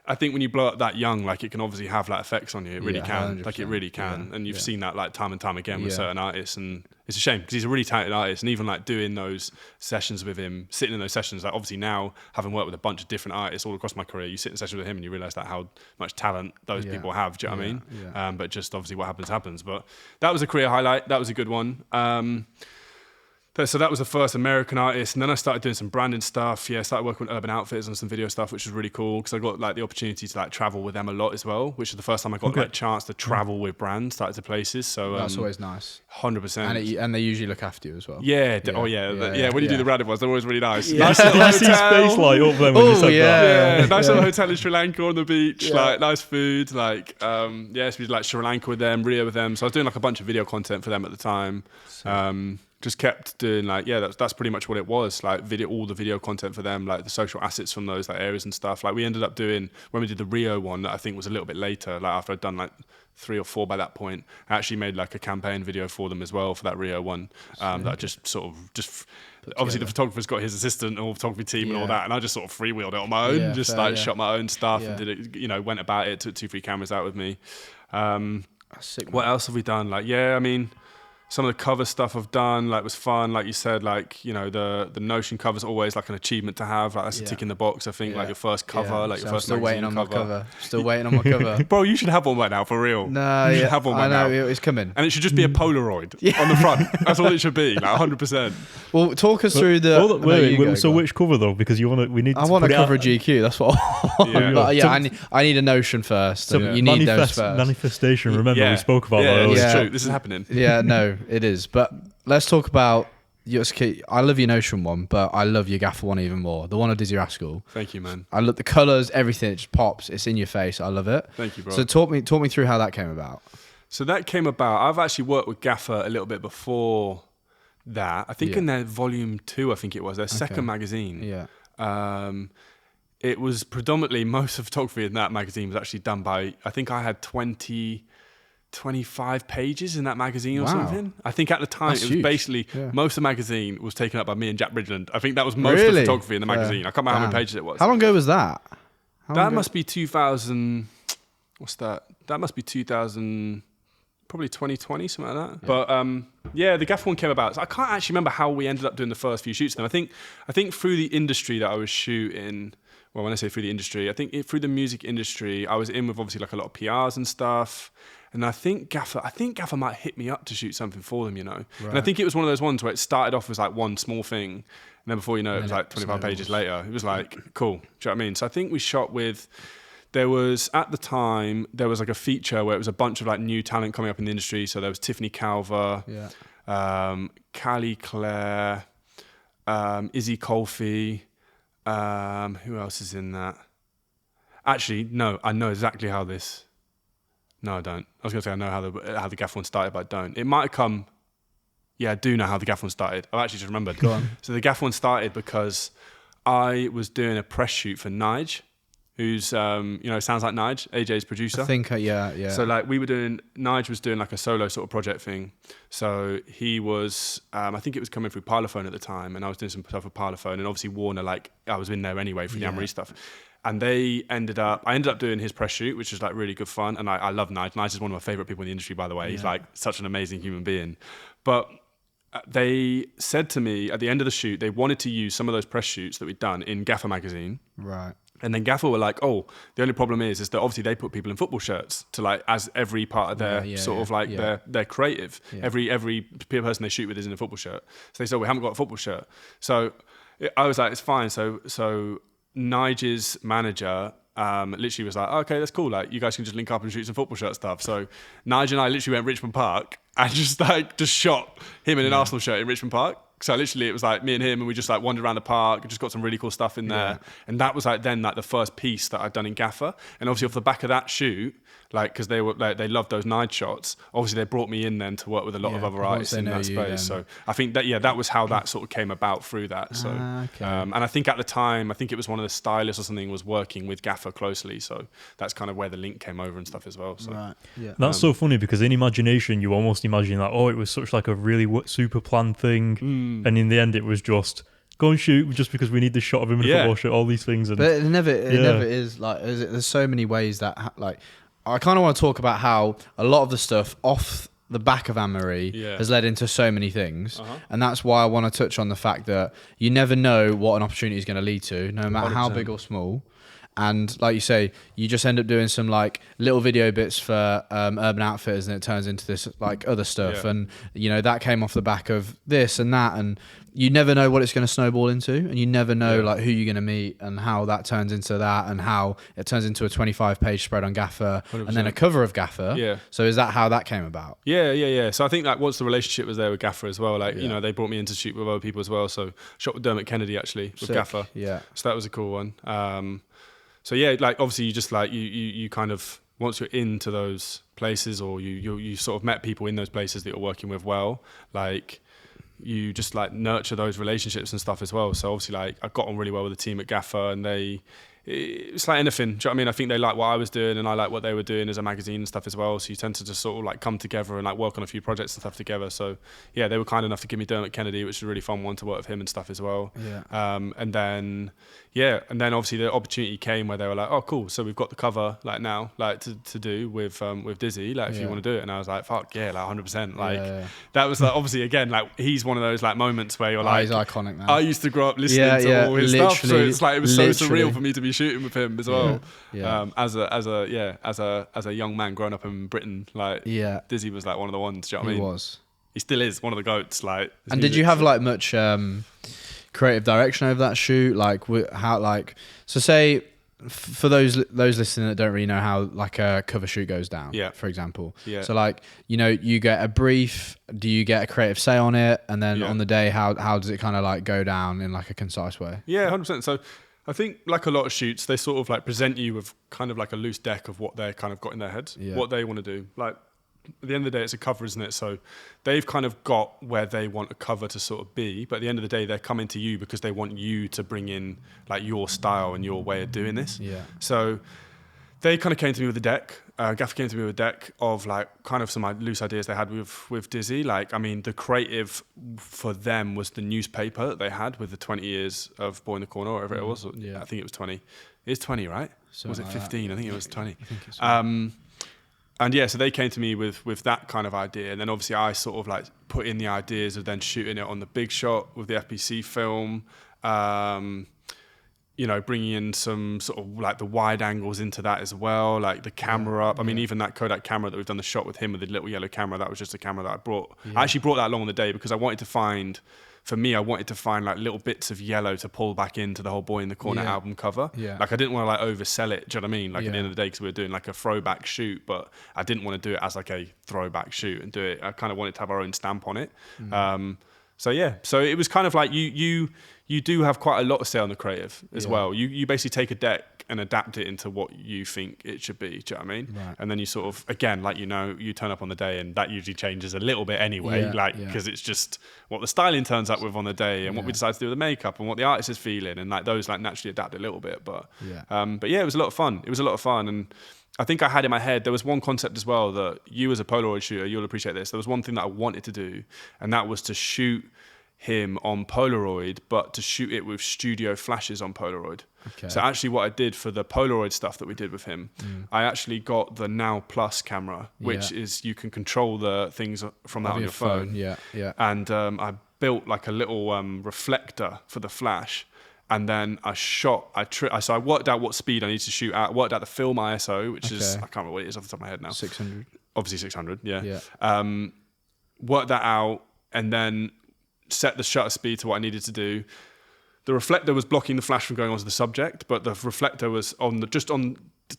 I think when you blow up that young, like it can obviously have like effects on you. It really can. 100%. Like it really can. And you've seen that like time and time again with certain artists, and it's a shame because he's a really talented artist. And even like doing those sessions with him, sitting in those sessions, like obviously now having worked with a bunch of different artists all across my career, you sit in sessions with him and you realize that how much talent those people have. Do you know what I mean? Yeah. But just obviously what happens. But that was a career highlight. That was a good one. So that was the first American artist, and then I started doing some branding stuff. Yeah, I started working with Urban Outfitters on some video stuff, which was really cool because I got like the opportunity to like travel with them a lot as well, which is the first time I got like chance to travel with brands, started to places. So that's always nice. 100%. And they usually look after you as well. Yeah. When you do the branded ones, they're always really nice. Nice little hotel. Space light up there when you said that. Nice little hotel in Sri Lanka on the beach, like nice food, like so we did like Sri Lanka with them, Rio with them. So I was doing like a bunch of video content for them at the time. Just kept doing like that's pretty much what it was, like all the video content for them, like the social assets from those like areas and stuff. Like we ended up doing, when we did the Rio one, that I think was a little bit later, like after I'd done like 3 or 4 by that point, I actually made like a campaign video for them as well for that Rio one. That I just obviously the photographer's got his assistant and all photography team and all that, and I just sort of freewheeled it on my own, shot my own stuff and did it, went about it, took 2-3 cameras out with me. What else have we done? Like, I mean, some of the cover stuff I've done, like, was fun. Like you said, like, the Notion cover's always like an achievement to have. Like, that's a tick in the box. I think like your first cover, like your first magazine cover. Still waiting on my cover. Bro, you should have one right now, for real. No, you should have one right now. It's coming. And it should just be a Polaroid on the front. That's all it should be, like 100%. Well, talk us through the... So which cover though? Because I want to cover a GQ. That's what. I need a Notion first. So you need those first. Manifestation. Remember we spoke about that. It's true. This is happening. Yeah, no. It is, but let's talk about I love your Notion one, but I love your Gaffer one even more. The one of Dizzee Rascal. Thank you, man. I love the colours, everything. It just pops. It's in your face. I love it. Thank you, bro. So talk me through how that came about. So that came about. I've actually worked with Gaffer a little bit before that. I think in their volume 2, I think it was their second magazine. Yeah. It was predominantly, most of the photography in that magazine was actually done by, I think I had 25 pages in that magazine or something. I think at the time it was basically most of the magazine was taken up by me and Jack Bridgeland. I think that was most of the photography in the magazine. I can't remember how many pages it was. How long ago was that? That must be 2000. What's that? That must be 2000. Probably 2020, something like that. But the Gaffer one came about. So I can't actually remember how we ended up doing the first few shoots. Then I think through the industry that I was shooting, well, when I say through the industry, I think through the music industry, I was in with obviously like a lot of PRs and stuff. And I think Gaffer might hit me up to shoot something for them, you know. Right. And I think it was one of those ones where it started off as like one small thing. And then before you know it was like 25 pages later. It was like, cool. Do you know what I mean? So I think we shot with, at the time, there was like a feature where it was a bunch of like new talent coming up in the industry. So there was Tiffany Calver, Callie Clare, Izzy Colfie. Who else is in that? Actually, no, I know exactly how this... No, I don't. I was going to say I know how the Gaff one started, but I don't. It might have come... Yeah, I do know how the Gaff one started. I actually just remembered. Go on. So the Gaff one started because I was doing a press shoot for Nige, who's, sounds like Nige, AJ's producer. I think, yeah. So like Nige was doing like a solo sort of project thing. So he was, I think it was coming through Parlophone at the time, and I was doing some stuff with Parlophone, and obviously Warner, like I was in there anyway for the Amory stuff. And I ended up doing his press shoot, which was like really good fun. And I love Nige. Nige is one of my favorite people in the industry, by the way. He's like such an amazing human being. But they said to me at the end of the shoot, they wanted to use some of those press shoots that we'd done in Gaffer magazine. Right. And then Gaffer were like, oh, the only problem is that obviously they put people in football shirts to like, as every part of their their creative. Yeah. Every person they shoot with is in a football shirt. So they said, we haven't got a football shirt. So I was like, it's fine. So Nige's manager literally was like, oh, okay, that's cool. Like, you guys can just link up and shoot some football shirt stuff. So Nige and I literally went Richmond Park and just shot him in an Arsenal shirt in Richmond Park. So literally it was like me and him, and we just like wandered around the park and just got some really cool stuff in there. And that was like then like the first piece that I'd done in Gaffer. And obviously off the back of that shoot, like, because they were like, they loved those Nige shots. Obviously they brought me in then to work with a lot of other artists in that space. So I think that was how that sort of came about through that. So and I think at the time, I think it was one of the stylists or something was working with Gaffer closely. So that's kind of where the link came over and stuff as well. So that's so funny, because in imagination you almost imagine like, oh, it was such like a really super planned thing. And in the end, it was just go and shoot just because we need the shot of him in a football shirt, all these things. And but it never is like, there's so many ways that like, I kind of want to talk about how a lot of the stuff off the back of Amory has led into so many things. And that's why I want to touch on the fact that you never know what an opportunity is going to lead to, no matter 100%. How big or small. And like you say, you just end up doing some like little video bits for Urban Outfitters, and it turns into this like other stuff. And that came off the back of this and that, and you never know what it's going to snowball into, and you never know like who you're going to meet and how that turns into that, and how it turns into a 25-page spread on Gaffer 100%. And then a cover of Gaffer. So is that how that came about? So I think like once the relationship was there with Gaffer as well, like they brought me in to shoot with other people as well. So shot with Dermot Kennedy actually with Gaffer. So that was a cool one. So like obviously you just like you kind of, once you're into those places, or you sort of met people in those places that you're working with well, like you just like nurture those relationships and stuff as well. So obviously like I got on really well with the team at Gaffer, and it's like anything. Do you know what I mean? I think they like what I was doing, and I like what they were doing as a magazine and stuff as well. So you tend to just sort of like come together and like work on a few projects and stuff together. So they were kind enough to give me Dermot Kennedy, which was a really fun one to work with him and stuff as well. And then obviously the opportunity came where they were like, oh cool, so we've got the cover like now like to do with Dizzee, like if you want to do it. And I was like, fuck yeah, like 100%. Like that was like obviously again like he's one of those like moments where you're like, he's iconic, man. I used to grow up listening to all his stuff, so it's like it was so surreal for me to be shooting with him as well. As a young man growing up in Britain, like Dizzee was like one of the ones. Do you know what I mean? He was. He still is one of the goats. Like, and did you have like much creative direction over that shoot? Like how like, so say for those listening that don't really know how like a cover shoot goes down, for example. So like, you get a brief, do you get a creative say on it, and then on the day how does it kind of like go down in like a concise way? 100%. So I think like a lot of shoots, they sort of like present you with kind of like a loose deck of what they kind of got in their head, what they want to do. Like at the end of the day, it's a cover, isn't it? So they've kind of got where they want a cover to sort of be, but at the end of the day, they're coming to you because they want you to bring in like your style and your way of doing this. So they kind of came to me with a deck. Gaffer came to me with a deck of like kind of some loose ideas they had with Dizzee. Like, I mean, the creative for them was the newspaper that they had with the 20 years of Boy in the Corner, or whatever it was. I think it was 20. It's 20, right? Was it 15? I think it was 20. I think it's and so they came to me with that kind of idea. And then obviously I sort of like put in the ideas of then shooting it on the big shot with the FPC film. you know, bringing in some sort of like the wide angles into that as well, like the camera up. I mean, even that Kodak camera that we've done the shot with him with the little yellow camera, that was just a camera that I brought. I actually brought that along on the day because I wanted to find like little bits of yellow to pull back into the whole Boy in the Corner album cover. Like I didn't want to like oversell it, do you know what I mean? Like at the end of the day, because we were doing like a throwback shoot, but I didn't want to do it as like a throwback shoot and do it. I kind of wanted to have our own stamp on it. So it was kind of like you do have quite a lot to say on the creative as well. You basically take a deck and adapt it into what you think it should be. Do you know what I mean? Right. And then you sort of, again, like, you know, you turn up on the day and that usually changes a little bit anyway, because it's just what the styling turns up with on the day and what we decide to do with the makeup and what the artist is feeling, and like those like naturally adapt a little bit. But it was a lot of fun. It was a lot of fun. And I think I had in my head, there was one concept as well that you as a Polaroid shooter, you'll appreciate this. There was one thing that I wanted to do, and that was to shoot him on Polaroid, but to shoot it with studio flashes on Polaroid. Okay. So actually what I did for the Polaroid stuff that we did with him, I actually got the Now Plus camera, which is, you can control the things from that on your phone. And I built like a little reflector for the flash. And then so I worked out what speed I need to shoot at, worked out the film ISO, which is, I can't remember what it is off the top of my head now. 600. Obviously 600, worked that out, and then set the shutter speed to what I needed to do. The reflector was blocking the flash from going onto the subject, but the reflector was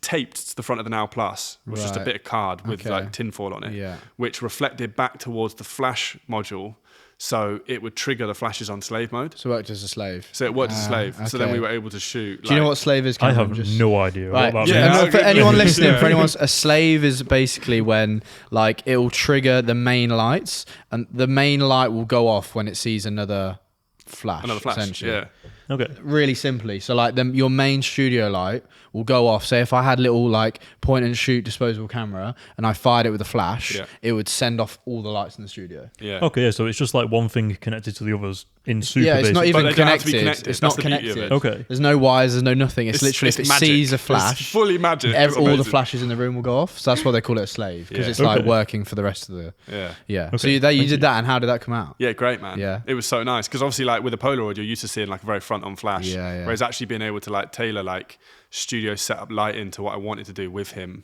taped to the front of the Now Plus. It was just a bit of card with like tinfoil on it, which reflected back towards the flash module. So it would trigger the flashes on slave mode. So it worked as a slave. So it worked as a slave. Okay. So then we were able to shoot. Do you know what slave is? I have no idea. Right. What for anyone listening, a slave is basically when like it will trigger the main lights, and the main light will go off when it sees another flash. Essentially. Yeah. Okay. Really simply. So like your main studio light will go off. Say if I had little like point and shoot disposable camera and I fired it with a flash, it would send off all the lights in the studio. Yeah. Okay, so it's just like one thing connected to the others in super basic. It's not even connected. It's It's not not connected. Okay. There's no wires, there's no nothing. It's literally if it magic. sees a flash, it's fully magic. all the flashes in the room will go off. So that's why they call it a slave, because it's like working for the rest of the... Yeah. Okay. So you did that, and how did that come out? Yeah, great, man. Yeah. It was so nice, because obviously like with a Polaroid, you're used to seeing like a very front-on flash. Whereas actually being able to like tailor like studio setup lighting to what I wanted to do with him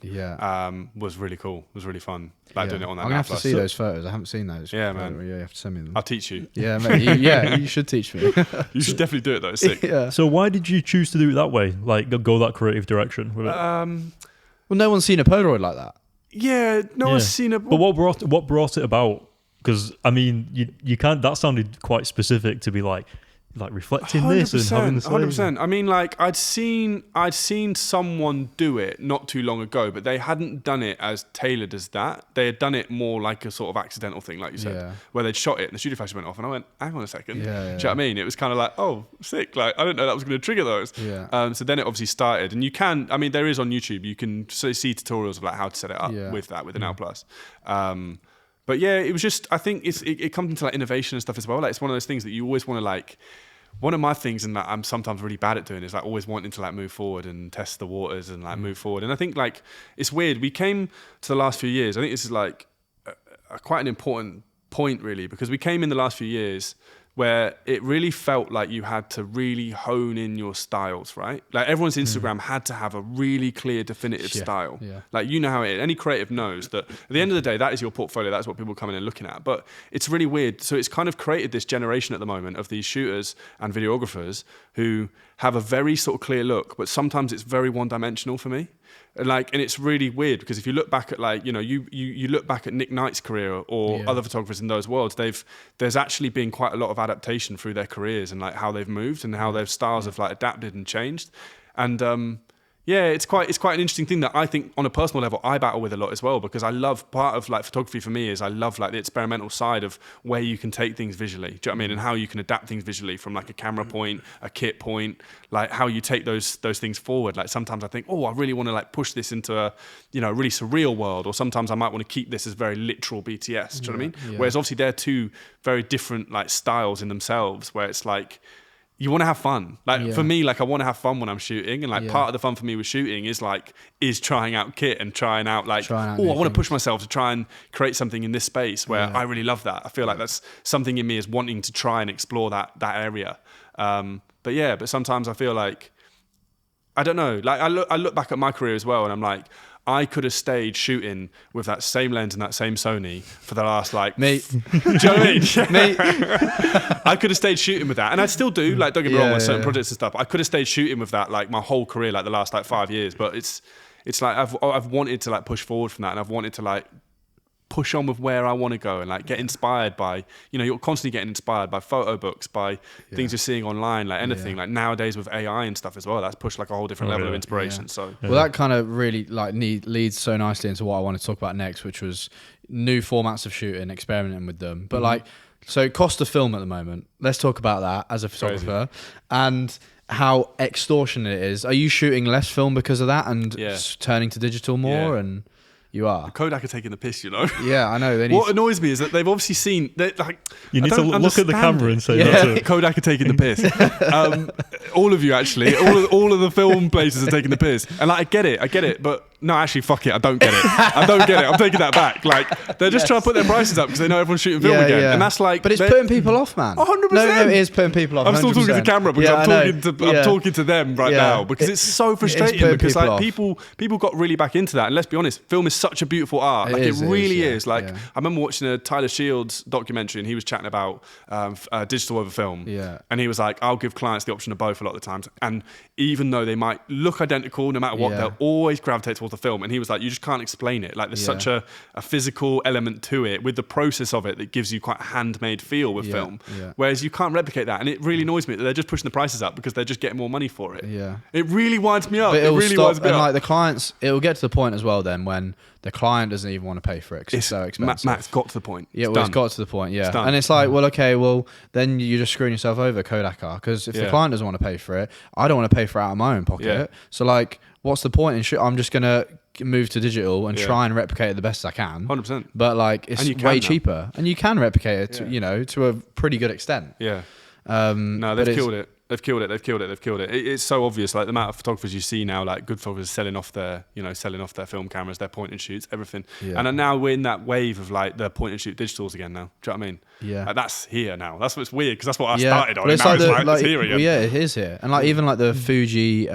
was really cool. It was really fun. Like doing it on that. I'm going to have to see those photos. I haven't seen those. Yeah, man. You have to send me them. I'll teach you. Yeah, mate. You should teach me. You should definitely do it though. It's sick. Yeah. So why did you choose to do it that way? Like go that creative direction with it? Well, no one's seen a Polaroid like that. Yeah, no one's seen it. But what brought it about? Because I mean, you can't. That sounded quite specific to be like reflecting 100%, this and having the 100%. I mean, like I'd seen someone do it not too long ago, but they hadn't done it as tailored as that. They had done it more like a sort of accidental thing, like you said, where they'd shot it and the studio flash went off, and I went, "Hang on a second." Do you know what I mean? It was kind of like, "Oh, sick!" Like I didn't know that was going to trigger those. So then it obviously started, and you can. I mean, there is on YouTube. You can see tutorials of like how to set it up with the Now Plus. But yeah, it was just, I think it comes into like innovation and stuff as well. Like it's one of those things that you always want to like, one of my things and that I'm sometimes really bad at doing is like always wanting to like move forward and test the waters and like move forward. And I think like, it's weird. We came to the last few years. I think this is like quite an important point really, because we came in the last few years where it really felt like you had to really hone in your styles, right? Like everyone's Instagram had to have a really clear, definitive style. Yeah. Like you know how it is. Any creative knows that at the end of the day, that is your portfolio. That's what people come in and looking at. But it's really weird. So it's kind of created this generation at the moment of these shooters and videographers who have a very sort of clear look, but sometimes it's very one-dimensional for me. And it's really weird because if you look back at like, you know, you look back at Nick Knight's career or other photographers in those worlds, there's actually been quite a lot of adaptation through their careers and like how they've moved and how their styles have like adapted and changed. And it's quite an interesting thing that I think on a personal level I battle with a lot as well, because I love, part of like photography for me is I love like the experimental side of where you can take things visually. Do you know what I mean? And how you can adapt things visually from like a camera point, a kit point, like how you take those things forward. Like sometimes I think, oh, I really want to like push this into a, you know, really surreal world, or sometimes I might want to keep this as very literal BTS. Do you know what I mean? Yeah. Whereas obviously they're two very different like styles in themselves, where it's like, you want to have fun. Like for me, like I want to have fun when I'm shooting, and like part of the fun for me with shooting is trying out kit and trying out I want to push myself to try and create something in this space where I really love that. I feel like that's something in me is wanting to try and explore that area. But sometimes I feel like I don't know. Like I look back at my career as well, and I'm like, I could have stayed shooting with that same lens and that same Sony for the last like Mate. Do you know what I mean? Mate. I could have stayed shooting with that, and I still do. Like, don't get me wrong, on certain projects and stuff. I could have stayed shooting with that like my whole career, like the last like 5 years. But it's like I've wanted to like push forward from that, and I've wanted to like push on with where I want to go and like get inspired by, you're constantly getting inspired by photo books, by things you're seeing online, like anything. Like nowadays with AI and stuff as well, that's pushed like a whole different level of inspiration. So well, that kind of really like leads so nicely into what I want to talk about next, which was new formats of shooting, experimenting with them. But like, so cost of film at the moment, let's talk about that as a photographer. And how extortionate it is. Are you shooting less film because of that and turning to digital more? And you are. Kodak are taking the piss, Yeah, I know. What annoys me is that they've obviously seen like. You need to look at the camera and say that. Kodak are taking the piss. All of you actually, all of the film places are taking the piss, and like I get it, but no, actually, fuck it, I don't get it. I'm taking that back. Like they're just trying to put their prices up because they know everyone's shooting film again, and that's like. But it's putting people off, man. 100%. No, it is putting people off. I'm still 100%. talking to the camera because I'm talking to them right now because it's so frustrating because like people got really back into that, and let's be honest, film is such a beautiful art. It really is. Like I remember watching a Tyler Shields documentary, and he was chatting about digital over film. Yeah. And he was like, I'll give clients the option of both a lot of the times, and even though they might look identical, no matter what, they'll always gravitate towards the film. And he was like, you just can't explain it. Like there's such a physical element to it with the process of it that gives you quite a handmade feel with film. Yeah. Whereas you can't replicate that, and it really annoys me that they're just pushing the prices up because they're just getting more money for it. Yeah. It really winds me up. But it really winds me up. Like the clients, it will get to the point as well then when the client doesn't even want to pay for it because it's so expensive. Matt's got to the point. It's got to the point, and it's like, well, okay, well, then you're just screwing yourself over, Kodak are, because if the client doesn't want to pay for it, I don't want to pay for it out of my own pocket. Yeah. So like, what's the point in I'm just going to move to digital and try and replicate it the best I can. 100%. But like, it's way cheaper. And you can replicate it, to a pretty good extent. Yeah. No, they've killed it. They've killed it. It's so obvious. Like the amount of photographers you see now, like good photographers selling off their film cameras, their point and shoots, everything. Yeah. And now we're in that wave of like the point and shoot digitals again now. Do you know what I mean? Yeah. Like, that's here now. That's what's weird because that's what I started on. It's now it's here again. Well, yeah, it is here. And like even like the Fuji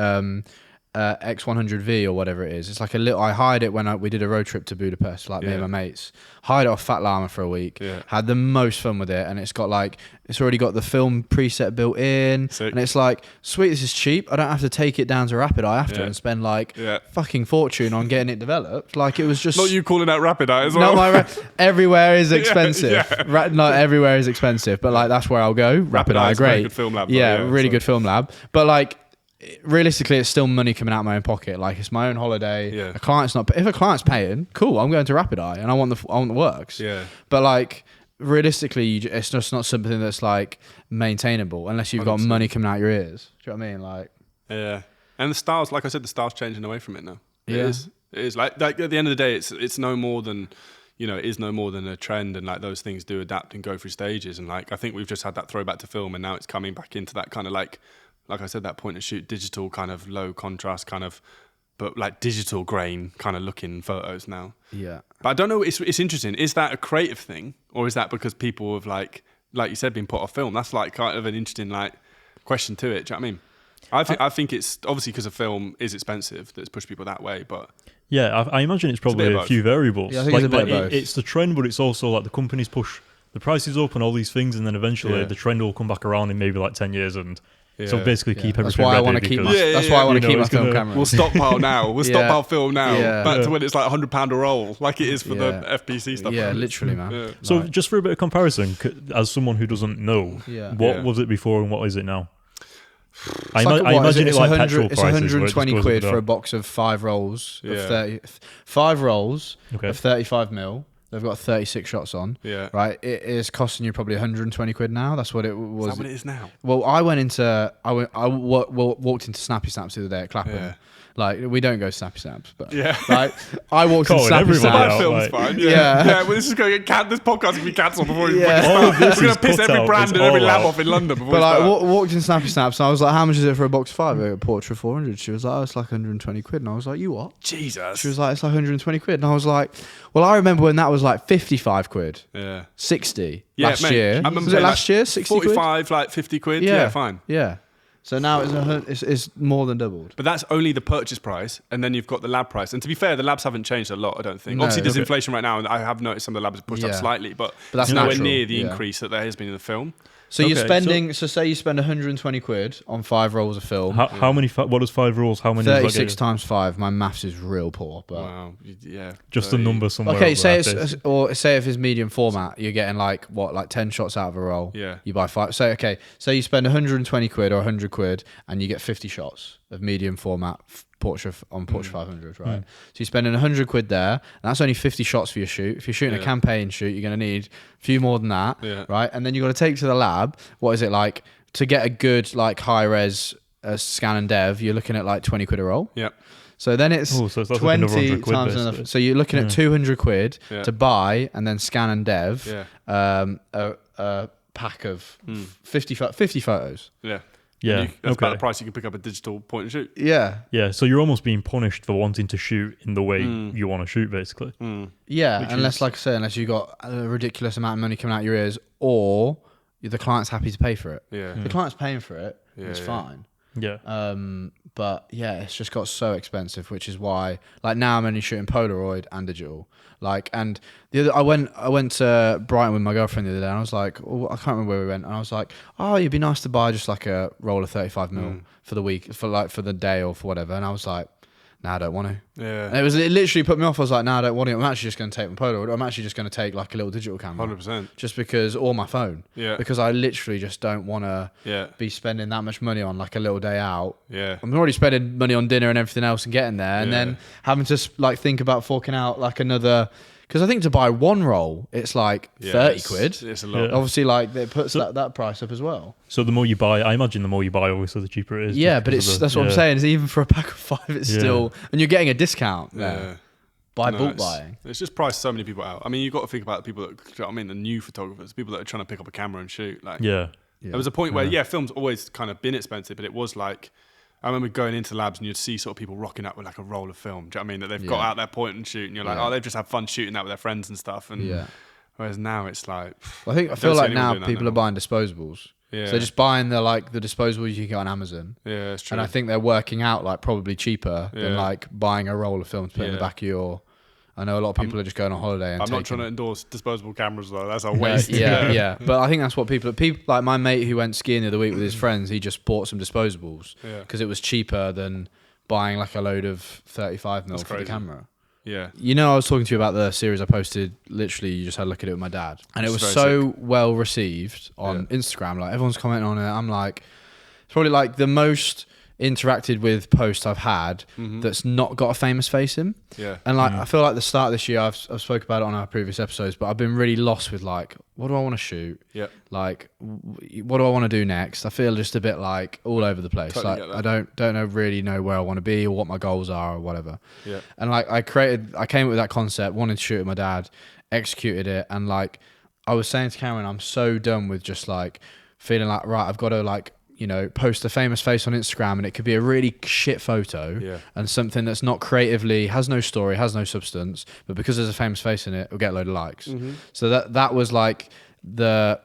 X100V or whatever it is. It's like a little. I hired it when we did a road trip to Budapest, like me and my mates. Hired it off Fat Llama for a week. Yeah. Had the most fun with it, and it's already got the film preset built in. Sick. And it's like, sweet, this is cheap. I don't have to take it down to Rapid Eye after and spend like fucking fortune on getting it developed. Like it was just not you calling out Rapid Eye as well. No, everywhere is expensive. Not everywhere is expensive, but like that's where I'll go. Rapid Eye, great. Good film lab. Really good film lab. But like, realistically, it's still money coming out of my own pocket. Like it's my own holiday. Yeah. If a client's paying, cool, I'm going to Rapid Eye and I want the works. Yeah. But like realistically, it's just not something that's like maintainable unless you've got money coming out your ears. Do you know what I mean? Like and the styles, like I said, the style's changing away from it now. It is like at the end of the day, it's no more than it is no more than a trend, and like those things do adapt and go through stages. And like I think we've just had that throwback to film, and now it's coming back into that kind of like I said, that point and shoot digital kind of low contrast kind of, but like digital grain kind of looking photos now. Yeah. But I don't know, it's interesting. Is that a creative thing, or is that because people have like you said, been put off film? That's like kind of an interesting like question to it. Do you know what I mean? I think it's obviously because of film is expensive that's pushed people that way, but yeah, I imagine it's probably a few variables. Yeah, I think it's a bit of both. It's the trend, but it's also like the companies push the prices up and all these things, and then eventually the trend will come back around in maybe like 10 years and so basically keep everything. That's why I want to keep my film camera. We'll stockpile now. We'll stockpile film now. Back to when it's like £100 a roll, like it is for the FPC stuff. Yeah, literally, man. Yeah. So just for a bit of comparison, as someone who doesn't know, what was it before and what is it now? I imagine it's like petrol prices. It's 120 quid for a box of 5 rolls of 30. 5 rolls of 35 mil. They've got 36 shots on. Yeah. Right. It is costing you probably 120 quid now. That's what it was. Is that what it is now? Well, I walked into Snappy Snaps the other day at Clapham. Yeah. Like, we don't go Snappy Snaps, but like, I walked into Snappy Snaps. My film's fine. Yeah. Well, this is going to get this podcast going to be cancelled before we start. We're going to piss every brand and every lab off in London before we start. But like, walked in Snappy Snaps, and I was like, how much is it for a box of 5? I got a portrait for 400. She was like, oh, it's like 120 quid. And I was like, you what? Jesus. She was like, it's like 120 quid. And I was like, well, I remember when that was like 55 quid. Yeah. 60 last year. Was it last year? 60 45, like 50 quid. Yeah, fine. Yeah. So now it's more than doubled. But that's only the purchase price, and then you've got the lab price. And to be fair, the labs haven't changed a lot, I don't think. No, Obviously, there's inflation right now, and I have noticed some of the labs have pushed up slightly, but that's it's nowhere natural. near the increase that there has been in the film. So you're spending. So say you spend 120 quid on 5 rolls of film. How many? What is 5 rolls? How many? 36 times 5. My maths is real poor, but wow, yeah, just a number somewhere. Okay, say if it's medium format, you're getting like 10 shots out of a roll. Yeah, you buy 5. Say you spend 120 quid or 100 quid, and you get 50 shots of medium format Porsche 500, right? So you're spending 100 quid there, and that's only 50 shots for your shoot. If you're shooting a campaign shoot, you're going to need a few more than that, right? And then you've got to take to the lab. What is it like to get a good like high res scan and dev? You're looking at like 20 quid a roll. Yep. So then it's so 20 times enough. So you're looking at 200 quid to buy and then scan and dev a pack of 50 photos. Yeah. Yeah, that's about the price you can pick up a digital point and shoot. Yeah. Yeah, so you're almost being punished for wanting to shoot in the way you want to shoot, basically. Yeah, unless you got a ridiculous amount of money coming out your ears, or the client's happy to pay for it. Yeah. The client's paying for it, it's fine. Yeah. But yeah, it's just got so expensive, which is why like now I'm only shooting Polaroid and digital. Like, and I went to Brighton with my girlfriend the other day, and I was like, I can't remember where we went, and I was like, oh, it'd be nice to buy just like a roll of 35mm for the week, for the day or for whatever. And I was like, nah, I don't want to. Yeah. And it literally put me off. I was like, nah, I don't want to. I'm actually just going to take my Polaroid. I'm actually just going to take like a little digital camera. 100%. Just because, or my phone. Yeah. Because I literally just don't want to be spending that much money on like a little day out. Yeah. I'm already spending money on dinner and everything else and getting there. And then having to like think about forking out like another... Because I think to buy one roll, it's like 30 quid. It's a lot. Yeah. Obviously, like it puts that price up as well. So the more you buy, I imagine the more you buy, obviously, the cheaper it is. Yeah, but that's what I'm saying. Is even for a pack of 5, it's still, and you're getting a discount there by bulk buying. It's just priced so many people out. I mean, you've got to think about the people that, the new photographers, people that are trying to pick up a camera and shoot. Like, there was a point where, film's always kind of been expensive, but it was like, I remember going into labs and you'd see sort of people rocking up with like a roll of film. Do you know what I mean? That they've got out their point and shoot, and you're like, oh, they've just had fun shooting that with their friends and stuff. And whereas now it's like, I feel like now people are buying disposables. Yeah. So they're just buying the disposables you can get on Amazon. Yeah, that's true. And I think they're working out like probably cheaper than like buying a roll of film to put in the back of your. I know a lot of people are just going on holiday. And I'm not trying to endorse disposable cameras though. That's a waste. Yeah. But I think that's what people like my mate who went skiing the other week with his friends. He just bought some disposables because it was cheaper than buying like a load of 35mm for the camera. Yeah. You know, I was talking to you about the series I posted. Literally, you just had a look at it with my dad, and it was so well received on Instagram. Like everyone's commenting on it. I'm like, it's probably like the most interacted with post I've had that's not got a famous face in. Yeah. And like I feel like the start of this year I've spoke about it on our previous episodes, but I've been really lost with like, what do I want to shoot? Yeah. Like what do I want to do next? I feel just a bit like all over the place. Totally like I don't really know where I want to be or what my goals are or whatever. Yeah. And like I came up with that concept, wanted to shoot with my dad, executed it, and like I was saying to Cameron, I'm so done with just like feeling like, right, I've got to like, you know, post a famous face on Instagram and it could be a really shit photo and something that's not creatively, has no story, has no substance, but because there's a famous face in it, it'll get a load of likes. So that was like the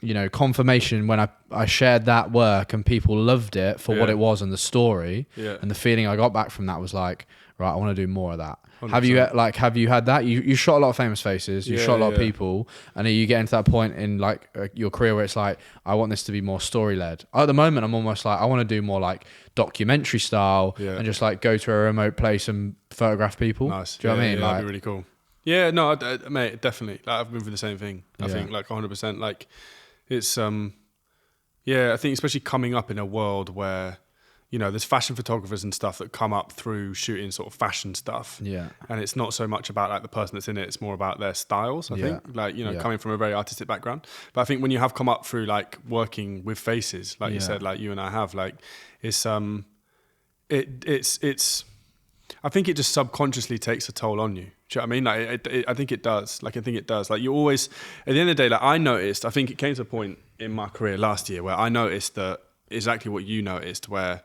you know, confirmation when I shared that work and people loved it for what it was and the story and the feeling I got back from that was like, right, I want to do more of that. 100%. Have you had that? You shot a lot of famous faces, you shot a lot of people, and are you getting to that point in like your career where it's like, I want this to be more story led? At the moment, I'm almost like, I want to do more like documentary style and just like go to a remote place and photograph people. Nice. Do you know what I mean? Yeah, like, that'd be really cool. Yeah, no, mate, definitely. Like, I've been through the same thing. I think like 100%. Like it's I think especially coming up in a world where, you know, there's fashion photographers and stuff that come up through shooting sort of fashion stuff. Yeah. And it's not so much about like the person that's in it, it's more about their styles, I think. Like, you know, coming from a very artistic background. But I think when you have come up through like working with faces, like you said, like you and I have, like it's I think it just subconsciously takes a toll on you. Do you know what I mean? Like, I think it does. Like, I think it does. Like, you always, at the end of the day, like, I think it came to a point in my career last year where I noticed that exactly what you noticed, where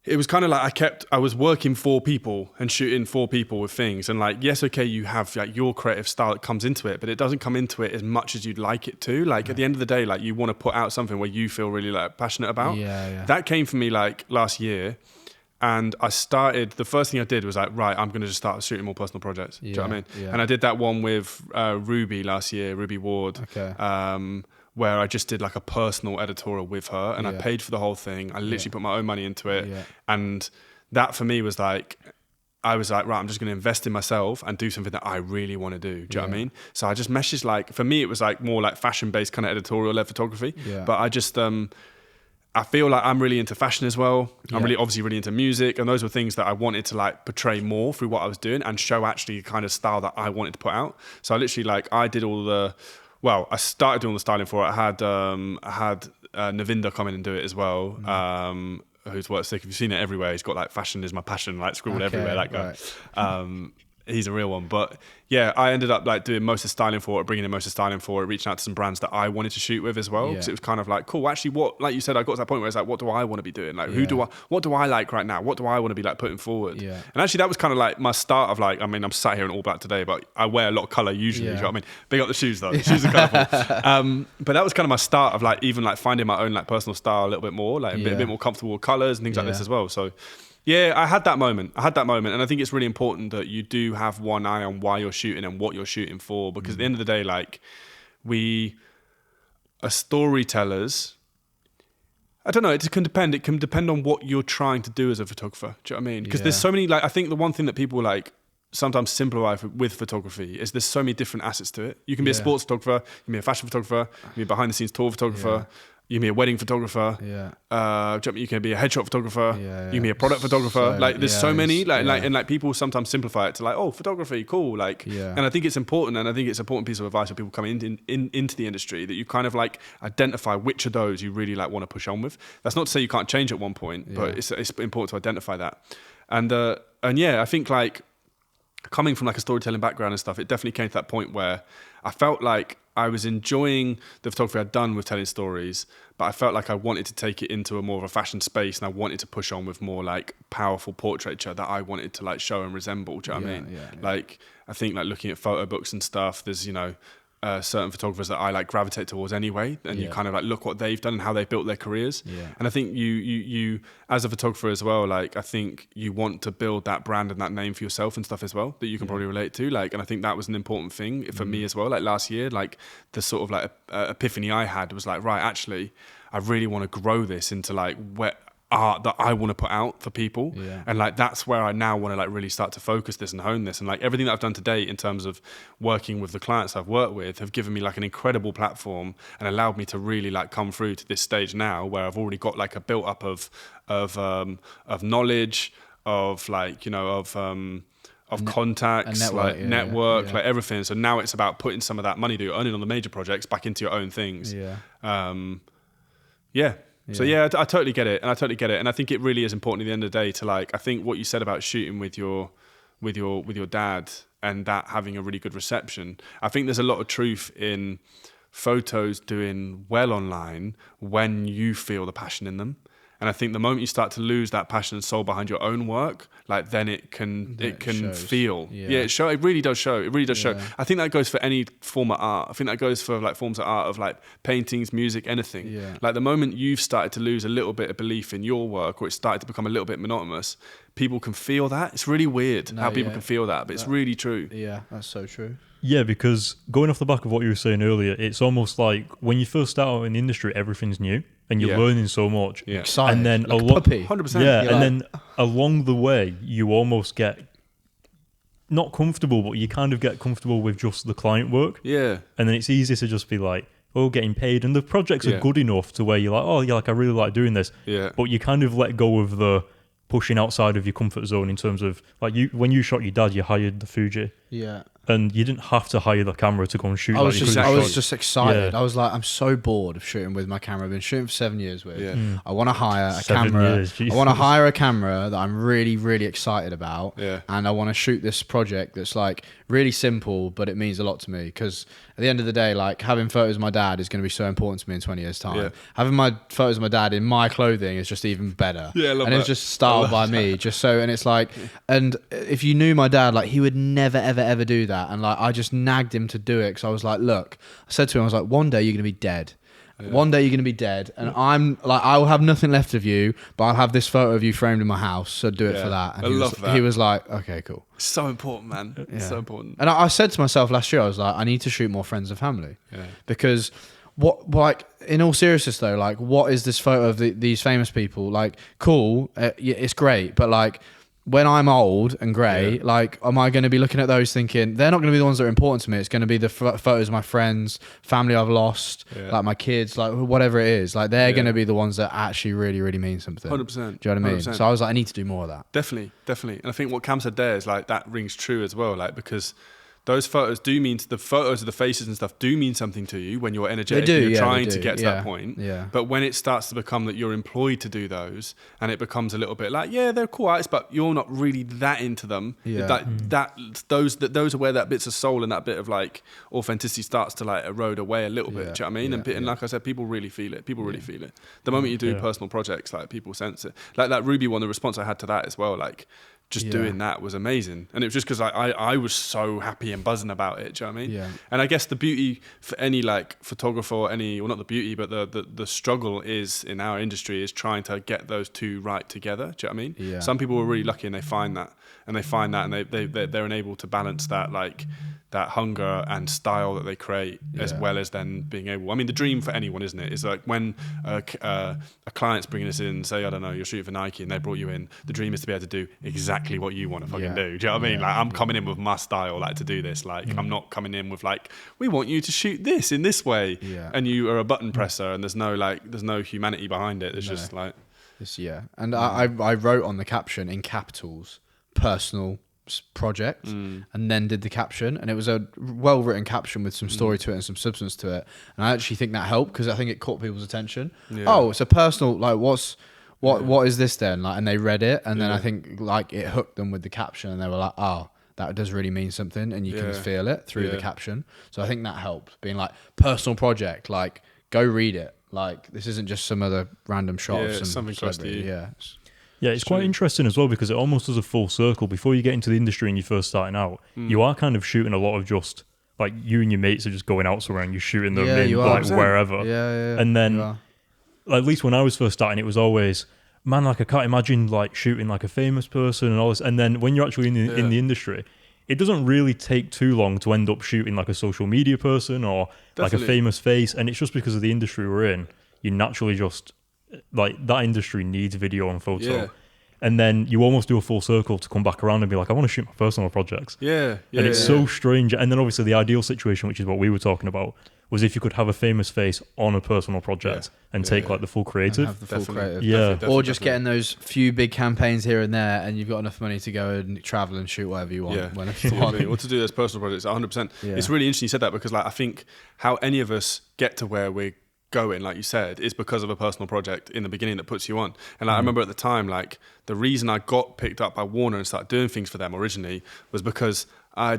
it was kind of like I was working for people and shooting for people with things. And like, yes, okay, you have like your creative style that comes into it, but it doesn't come into it as much as you'd like it to. Like at the end of the day, like you want to put out something where you feel really like passionate about. That came for me like last year. And the first thing I did was like, right, I'm going to just start shooting more personal projects. Do you know what I mean? Yeah. And I did that one with Ruby last year, Ruby Ward. Where I just did like a personal editorial with her and I paid for the whole thing. I literally put my own money into it. And that for me was like, I was like, right, I'm just going to invest in myself and do something that I really want to do. Do you know what I mean? So I just messaged like, for me, it was like more like fashion-based kind of editorial-led photography. But I just, I feel like I'm really into fashion as well. I'm obviously really into music. And those were things that I wanted to like portray more through what I was doing and show actually the kind of style that I wanted to put out. So I literally like, I started doing the styling for it. I had Navinda come in and do it as well. Whose work's sick. If you've seen it everywhere, he's got like fashion is my passion, like scribbled everywhere, that guy. Right. He's a real one. But yeah, I ended up like doing most of styling for it, bringing in most of styling for it, reaching out to some brands that I wanted to shoot with as well. Because it was kind of like, cool, actually what, like you said, I got to that point where it's like, what do I want to be doing? Like what do I like right now? What do I want to be like putting forward? And actually that was kind of like my start of like, I mean, I'm sat here in all black today, but I wear a lot of color usually, you know what I mean? Big up the shoes though, the shoes are colorful. But that was kind of my start of like, even like finding my own like personal style a little bit more, like a bit more comfortable with colors and things like this as well. So yeah, I had that moment. And I think it's really important that you do have one eye on why you're shooting and what you're shooting for. Because at the end of the day, like, we are storytellers. I don't know, it can depend. It can depend on what you're trying to do as a photographer. Do you know what I mean? Because there's so many, like, I think the one thing that people, like, sometimes simplify with photography is there's so many different assets to it. You can be a sports photographer, you can be a fashion photographer, you can be a behind-the-scenes tour photographer, you can be a wedding photographer. You can be a headshot photographer. You can be a product photographer. So, like, there's so many. And people sometimes simplify it to like, oh, photography, cool. Like, and I think it's important. And I think it's an important piece of advice for people coming into the industry that you kind of like identify which of those you really like want to push on with. That's not to say you can't change at one point, but it's important to identify that. And yeah, I think like coming from like a storytelling background and stuff, it definitely came to that point where I felt like I was enjoying the photography I'd done with telling stories, but I felt like I wanted to take it into a more of a fashion space, and I wanted to push on with more like powerful portraiture that I wanted to like show and resemble. Do you know what I mean? Like, I think like looking at photo books and stuff, there's, you know, certain photographers that I like gravitate towards anyway, and you kind of like look what they've done and how they've built their careers. And I think you as a photographer as well, like I think you want to build that brand and that name for yourself and stuff as well that you can probably relate to. Like, and I think that was an important thing for me as well. Like last year, like the sort of like epiphany I had was like, right, actually, I really want to grow this into like art that I want to put out for people. And like that's where I now want to like really start to focus this and hone this. And like everything that I've done to date in terms of working with the clients I've worked with have given me like an incredible platform and allowed me to really like come through to this stage now where I've already got like a built up of knowledge, of like, you know, of contacts, network, like everything. So now it's about putting some of that money that you're earning on the major projects back into your own things. So yeah, I totally get it, and and I think it really is important at the end of the day to like. I think what you said about shooting with your dad and that having a really good reception. I think there's a lot of truth in photos doing well online when you feel the passion in them. And I think the moment you start to lose that passion and soul behind your own work, like then it can feel. It really does show. It really does show. I think that goes for any form of art. I think that goes for like forms of art of like paintings, music, anything. Like the moment you've started to lose a little bit of belief in your work, or it's started to become a little bit monotonous, people can feel that. It's really weird how people can feel that, but it's really true. Yeah, that's so true. Yeah, because going off the back of what you were saying earlier, it's almost like when you first start out in the industry, everything's new and you're learning so much. Excited. And then like a puppy. 100%. Yeah, and then along the way, you almost get not comfortable, but you kind of get comfortable with just the client work. Yeah. And then it's easy to just be like, oh, getting paid. And the projects are good enough to where you're like, oh, yeah, like I really like doing this. Yeah. But you kind of let go of the pushing outside of your comfort zone in terms of like when you shot your dad, you hired the Fuji. Yeah. and you didn't have to hire the camera to go and shoot. I was just excited. Yeah. I was like, I'm so bored of shooting with my camera. I've been shooting for 7 years with. Yeah. I want to hire a 7 camera. years, I want to hire a camera that I'm really, really excited about. Yeah. And I want to shoot this project that's like really simple, but it means a lot to me. Because at the end of the day, like having photos of my dad is going to be so important to me in 20 years' time. Yeah. Having my photos of my dad in my clothing is just even better. Yeah, I love and that. it's just styled by me. Just so, and it's like, and if you knew my dad, like he would never, ever, ever do that. And like I just nagged him to do it because I was like, look, I said to him, I was like, one day you're going to be dead. Yeah. One day you're going to be dead, and I'm like, I will have nothing left of you, but I'll have this photo of you framed in my house, so do it for that. And I love that. He was like, okay, cool. It's so important, man. It's so important. And I said to myself last year, I was like, I need to shoot more friends and family. Yeah. Because what, like, in all seriousness though, like, what is this photo of these famous people? Like, cool, it's great, but like, when I'm old and grey, like, am I going to be looking at those thinking, they're not going to be the ones that are important to me. It's going to be the photos of my friends, family I've lost, like my kids, like whatever it is. Like, they're going to be the ones that actually really, really mean something. 100%. Do you know what I mean? 100%. So I was like, I need to do more of that. Definitely. And I think what Cam said there is like, that rings true as well. Like, because those photos do mean, the photos of the faces and stuff do mean something to you when you're energetic and you're trying to get to that point. Yeah. But when it starts to become that you're employed to do those, and it becomes a little bit like, yeah, they're cool artists, but you're not really that into them. Yeah. Those are where that bits of soul and that bit of like authenticity starts to like erode away a little bit. Do you know what I mean? And like I said, people really feel it. People really feel it. The moment you do personal projects, like people sense it. Like that Ruby one, the response I had to that as well, like, just doing that was amazing. And it was just because I was so happy and buzzing about it. Do you know what I mean? Yeah. And I guess the beauty for any like photographer or any, well, not the beauty, but the struggle is in our industry is trying to get those two right together. Do you know what I mean? Yeah. Some people are really lucky and they find that. And they're able to balance that, like that hunger and style that they create, as well as then being able. I mean, the dream for anyone, isn't it? Is like when a client's bringing us in, say, I don't know, you're shooting for Nike and they brought you in. The dream is to be able to do exactly what you want to fucking do. Do you know what I mean? Like, I'm coming in with my style, like to do this. Like, I'm not coming in with like, we want you to shoot this in this way, and you are a button presser, and there's no humanity behind it. It's just like, and I wrote on the caption in capitals, personal project, and then did the caption, and it was a well-written caption with some story to it and some substance to it, and I actually think that helped because I think it caught people's attention. Oh, it's a personal, like, what is this then, like, and they read it, and then I think like it hooked them with the caption, and they were like, oh, that does really mean something, and you can feel it through the caption. So I think that helped, being like, personal project, like, go read it, like, this isn't just some other random shot of some something close to you. Yeah, it's quite interesting as well because it almost does a full circle. Before you get into the industry and you're first starting out, you are kind of shooting a lot of just, like, you and your mates are just going out somewhere and you're shooting them in, like, wherever. And then, at least when I was first starting, it was always, man, like, I can't imagine, like, shooting, like, a famous person and all this. And then when you're actually in the industry, it doesn't really take too long to end up shooting, like, a social media person or, like, a famous face. And it's just because of the industry we're in, you naturally just... like, that industry needs video and photo, and then you almost do a full circle to come back around and be like, I want to shoot my personal projects. And it's so strange. And then obviously the ideal situation, which is what we were talking about, was if you could have a famous face on a personal project and take like the full creative. Have the full creative. Definitely. Or just getting those few big campaigns here and there, and you've got enough money to go and travel and shoot whatever you want. Whenever you want. Or to do those personal projects, 100%. It's really interesting you said that, because like, I think how any of us get to where we're going, like you said, is because of a personal project in the beginning that puts you on. And like, I remember at the time, like, the reason I got picked up by Warner and started doing things for them originally was because I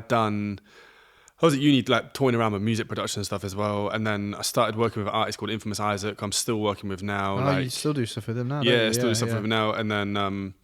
was at uni, like, toying around with music production and stuff as well, and then I started working with an artist called Infamous Isaac. I'm still working with now. Like, you still do stuff with him now? Still do stuff with him now. And then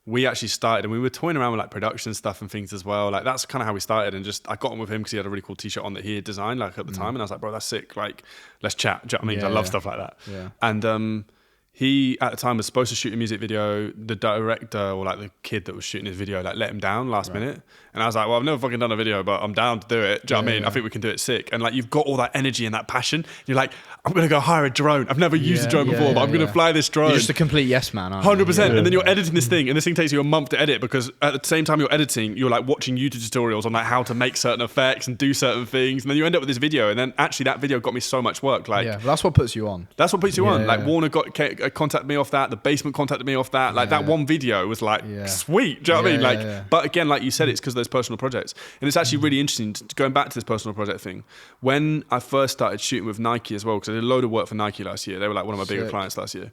we actually started, and we were toying around with like production stuff and things as well. Like, that's kind of how we started. And just, I got on with him because he had a really cool t-shirt on that he had designed, like, at the time. And I was like, bro, that's sick. Like, let's chat. Do you know what I mean? I love stuff like that. And he, at the time, was supposed to shoot a music video. The director, or like the kid that was shooting his video, like, let him down last minute. And I was like, well, I've never fucking done a video, but I'm down to do it. Do you know what I mean? I think we can do it sick. And like, you've got all that energy and that passion. You're like, I'm going to go hire a drone. I've never used a drone before, but I'm going to fly this drone. You're just a complete yes man, aren't you? 100%. And then you're editing this thing, and this thing takes you a month to edit, because at the same time you're editing, you're like watching YouTube tutorials on like how to make certain effects and do certain things. And then you end up with this video. And then actually that video got me so much work. Like, well, that's what puts you on. That's what puts you on. Like, Warner got contacted me off that. The Basement contacted me off that. Like that one video was like sweet. Do you know what I mean? Like, but again, like you said, it's because of those personal projects, and it's actually really interesting. Going back to this personal project thing, when I first started shooting with Nike as well, because I did a load of work for Nike last year. They were like one of my bigger clients last year.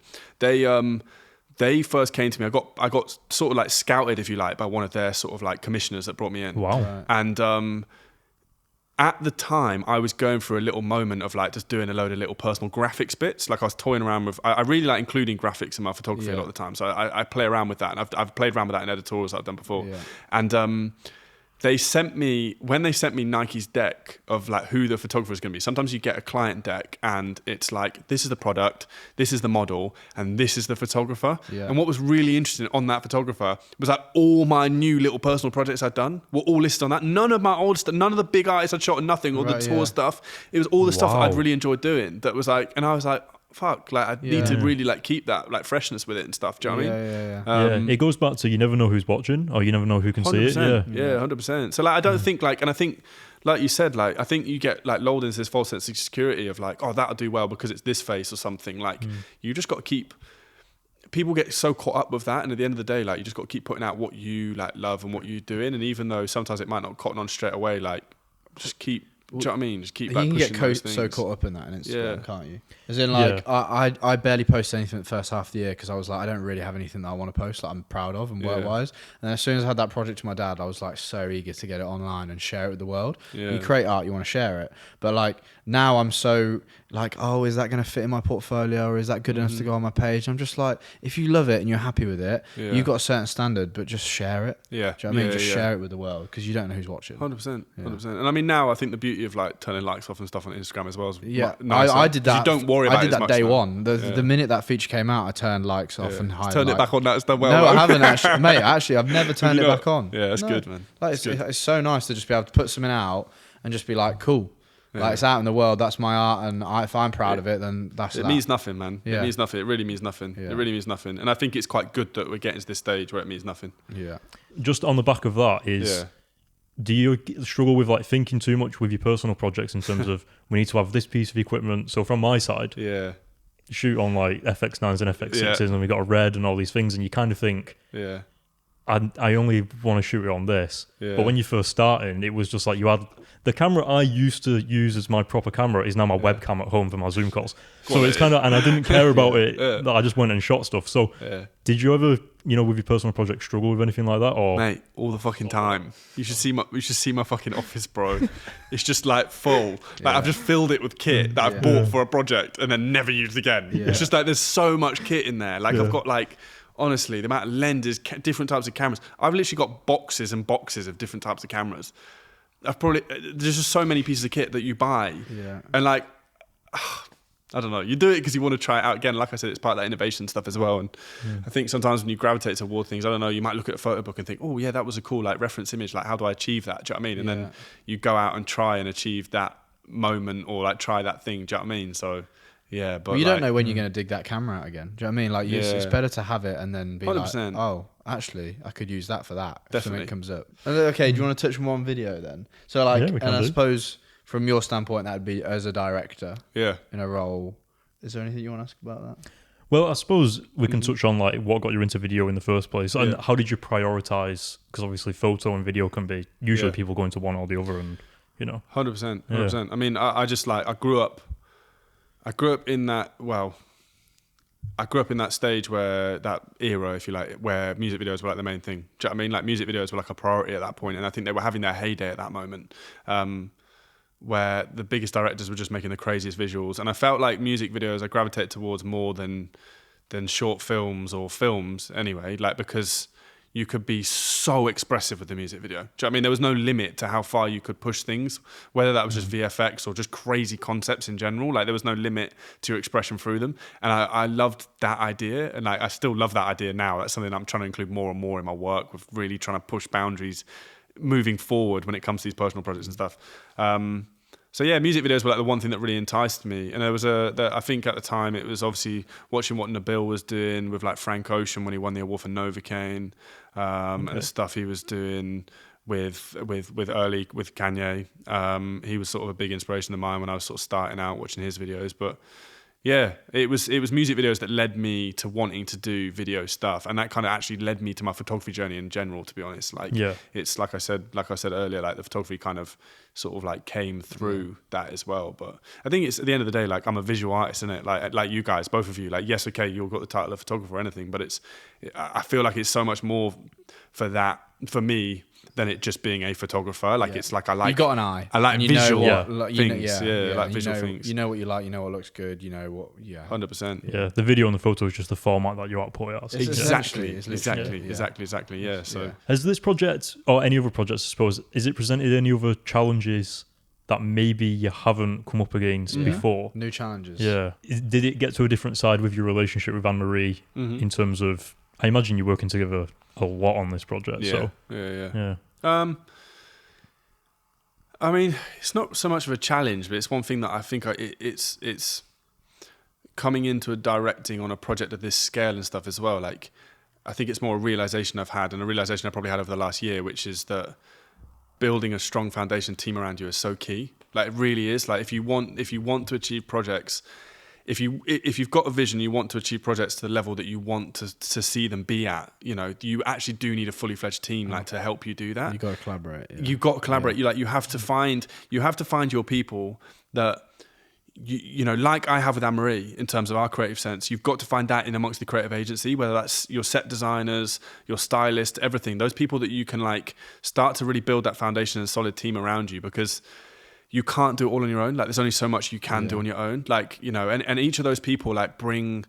They first came to me. I got sort of like scouted, if you like, by one of their sort of like commissioners that brought me in. Wow. Right. And at the time, I was going through a little moment of like just doing a load of little personal graphics bits. Like I was toying around with. I really like including graphics in my photography a lot of the time. So I play around with that, and I've played around with that in editorials I've done before. Yeah. And when they sent me Nike's deck of like who the photographer is going to be. Sometimes you get a client deck and it's like, this is the product, this is the model, and this is the photographer. Yeah. And what was really interesting on that photographer was like all my new little personal projects I'd done were all listed on that. None of my old stuff, none of the big artists I'd shot, nothing, or the tour stuff. It was all the stuff that I'd really enjoyed doing. That was like, and I was like, fuck, like I need to really like keep that like freshness with it and stuff. Do you know what I mean? It goes back to you never know who's watching, or you never know who can see it. Yeah, 100%. So like I don't think like, and I think like you said, like I think you get like lulled into this false sense of security of like, oh, that'll do well because it's this face or something. Like you just got to keep. People get so caught up with that, and at the end of the day, like you just got to keep putting out what you like love and what you're doing. And even though sometimes it might not cotton on straight away, like just keep. Do you know what I mean? Just keep like, you can get so caught up in that in Instagram, can't you? As in, like, I barely posted anything the first half of the year because I was like, I don't really have anything that I want to post that I'm proud of and work-wise. And then as soon as I had that project to my dad, I was like so eager to get it online and share it with the world. You create art, you want to share it. But like now I'm so like, oh, is that going to fit in my portfolio, or is that good enough to go on my page? I'm just like, if you love it and you're happy with it, you've got a certain standard, but just share it. Yeah. Do you know what I mean? Just share it with the world because you don't know who's watching. 100%. 100%. And I mean, now I think the beauty of like turning likes off and stuff on Instagram as well is I did that. You don't worry about it. I did that day now. one. The minute that feature came out, I turned likes off and highlighted. Turned it back on. That's done well. No, I haven't actually, mate. Actually, I've never turned it back on. Yeah, that's good, man. Like it's so nice to just be able to put something out and just be like, cool. Like it's out in the world. That's my art, and if I'm proud of it, then that's it. Means nothing, man. Yeah. It means nothing. It really means nothing. It really means nothing. And I think it's quite good that we're getting to this stage where it means nothing. Yeah. Just on the back of that is. Do you struggle with like thinking too much with your personal projects in terms of we need to have this piece of equipment? So from my side, shoot on like FX9s and FX6s, and we got a red and all these things, and you kind of think, I only want to shoot it on this. But when you first started, it was just like you had the camera I used to use as my proper camera is now my webcam at home for my Zoom calls. So it's kind of, and I didn't care about it. I just went and shot stuff. So did you ever, with your personal project, struggle with anything like that? Or mate, all the fucking time. You should see my fucking office, bro. It's just like full. Like I've just filled it with kit that I've bought for a project and then never used again. It's just like there's so much kit in there. Like I've got like. Honestly, the amount of lenses, different types of cameras. I've literally got boxes and boxes of different types of cameras. There's just so many pieces of kit that you buy. And like, I don't know, you do it because you want to try it out again. Like I said, it's part of that innovation stuff as well. And I think sometimes when you gravitate toward things, I don't know, you might look at a photo book and think, oh yeah, that was a cool like reference image. Like, how do I achieve that? Do you know what I mean? And then you go out and try and achieve that moment or like try that thing. Do you know what I mean? So yeah, but you don't know when you're going to dig that camera out again. Do you know what I mean? Like, it's better to have it and then be 100%. Like, oh, actually, I could use that for that. If something comes up. Okay, do you want to touch on one video then? So like, and I suppose from your standpoint, that'd be as a director. In a role. Is there anything you want to ask about that? Well, I suppose we can touch on like what got you into video in the first place, and how did you prioritize? Because obviously, photo and video can be usually people go into one or the other, and 100%. I mean, I just like I grew up in that. Well, I grew up in that stage where that era, if you like, where music videos were like the main thing. Do you know what I mean? Like music videos were like a priority at that point, and I think they were having their heyday at that moment. Where the biggest directors were just making the craziest visuals, and I felt like music videos I gravitated towards more than short films or films anyway, like because you could be so expressive with the music video. Do you know what I mean? There was no limit to how far you could push things, whether that was just VFX or just crazy concepts in general. Like there was no limit to your expression through them, and I loved that idea, and like I still love that idea now. That's something I'm trying to include more and more in my work, with really trying to push boundaries moving forward when it comes to these personal projects and stuff. So yeah, music videos were like the one thing that really enticed me. And there was I think at the time it was obviously watching what Nabil was doing with like Frank Ocean when he won the award for Novocaine, and the stuff he was doing with Kanye. He was sort of a big inspiration of mine when I was sort of starting out watching his videos. But Yeah, it was music videos that led me to wanting to do video stuff, and that kind of actually led me to my photography journey in general. To be honest, like it's like I said earlier, like the photography kind of sort of like came through that as well. But I think it's at the end of the day, like I'm a visual artist, isn't it? Like you guys, both of you, like yes, okay, you've got the title of photographer or anything, but I feel like it's so much more for me than it just being a photographer. Like it's like you got an eye. I like visual things. Like visual things. You know what you like. You know what looks good. You know what. 100%. Yeah, the video and the photo is just the format that you output it as. Exactly. Yeah. So has this project or any other projects, I suppose, is it presented any other challenges that maybe you haven't come up against before? New challenges. Yeah. Did it get to a different side with your relationship with Anne-Marie in terms of? I imagine you're working together a lot on this project. Yeah. I mean, it's not so much of a challenge, but it's one thing that I think it's coming into a directing on a project of this scale and stuff as well. Like, I think it's more a realization I've had, and a realization I probably had over the last year, which is that building a strong foundation team around you is so key. Like, it really is. Like, if you want to achieve projects, if you've got a vision, you want to achieve projects to the level that you want to see them be at, you know, you actually do need a fully fledged team like to help you do that. You got to collaborate. Yeah. You've got to collaborate. You have to find your people that you know, like I have with Anne-Marie in terms of our creative sense. You've got to find that in amongst the creative agency, whether that's your set designers, your stylist, everything. Those people that you can like start to really build that foundation and solid team around you, because you can't do it all on your own. Like, there's only so much you can do on your own. Like, you know, and each of those people like bring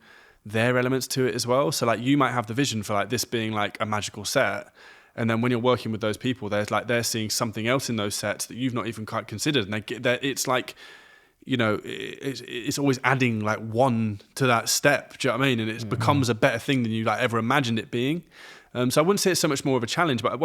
their elements to it as well. So like, you might have the vision for like this being like a magical set, and then when you're working with those people, they're seeing something else in those sets that you've not even quite considered, and it's like, you know, it's always adding like one to that step. Do you know what I mean? And it becomes a better thing than you like ever imagined it being. So I wouldn't say it's so much more of a challenge, but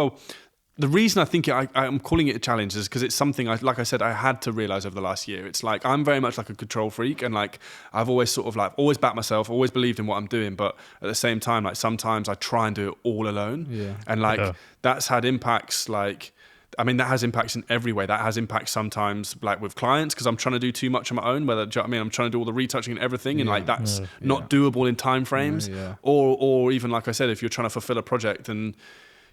the reason I think I'm calling it a challenge is because it's something like I said, I had to realize over the last year. It's like, I'm very much like a control freak, and like, I've always sort of like always backed myself, always believed in what I'm doing. But at the same time, like sometimes I try and do it all alone. Yeah. And like, that's had impacts. Like, I mean, that has impacts in every way. That has impacts sometimes like with clients, because I'm trying to do too much on my own, whether, do you know what I mean? I'm trying to do all the retouching and everything. And like, that's not doable in time frames or even like I said, if you're trying to fulfill a project, and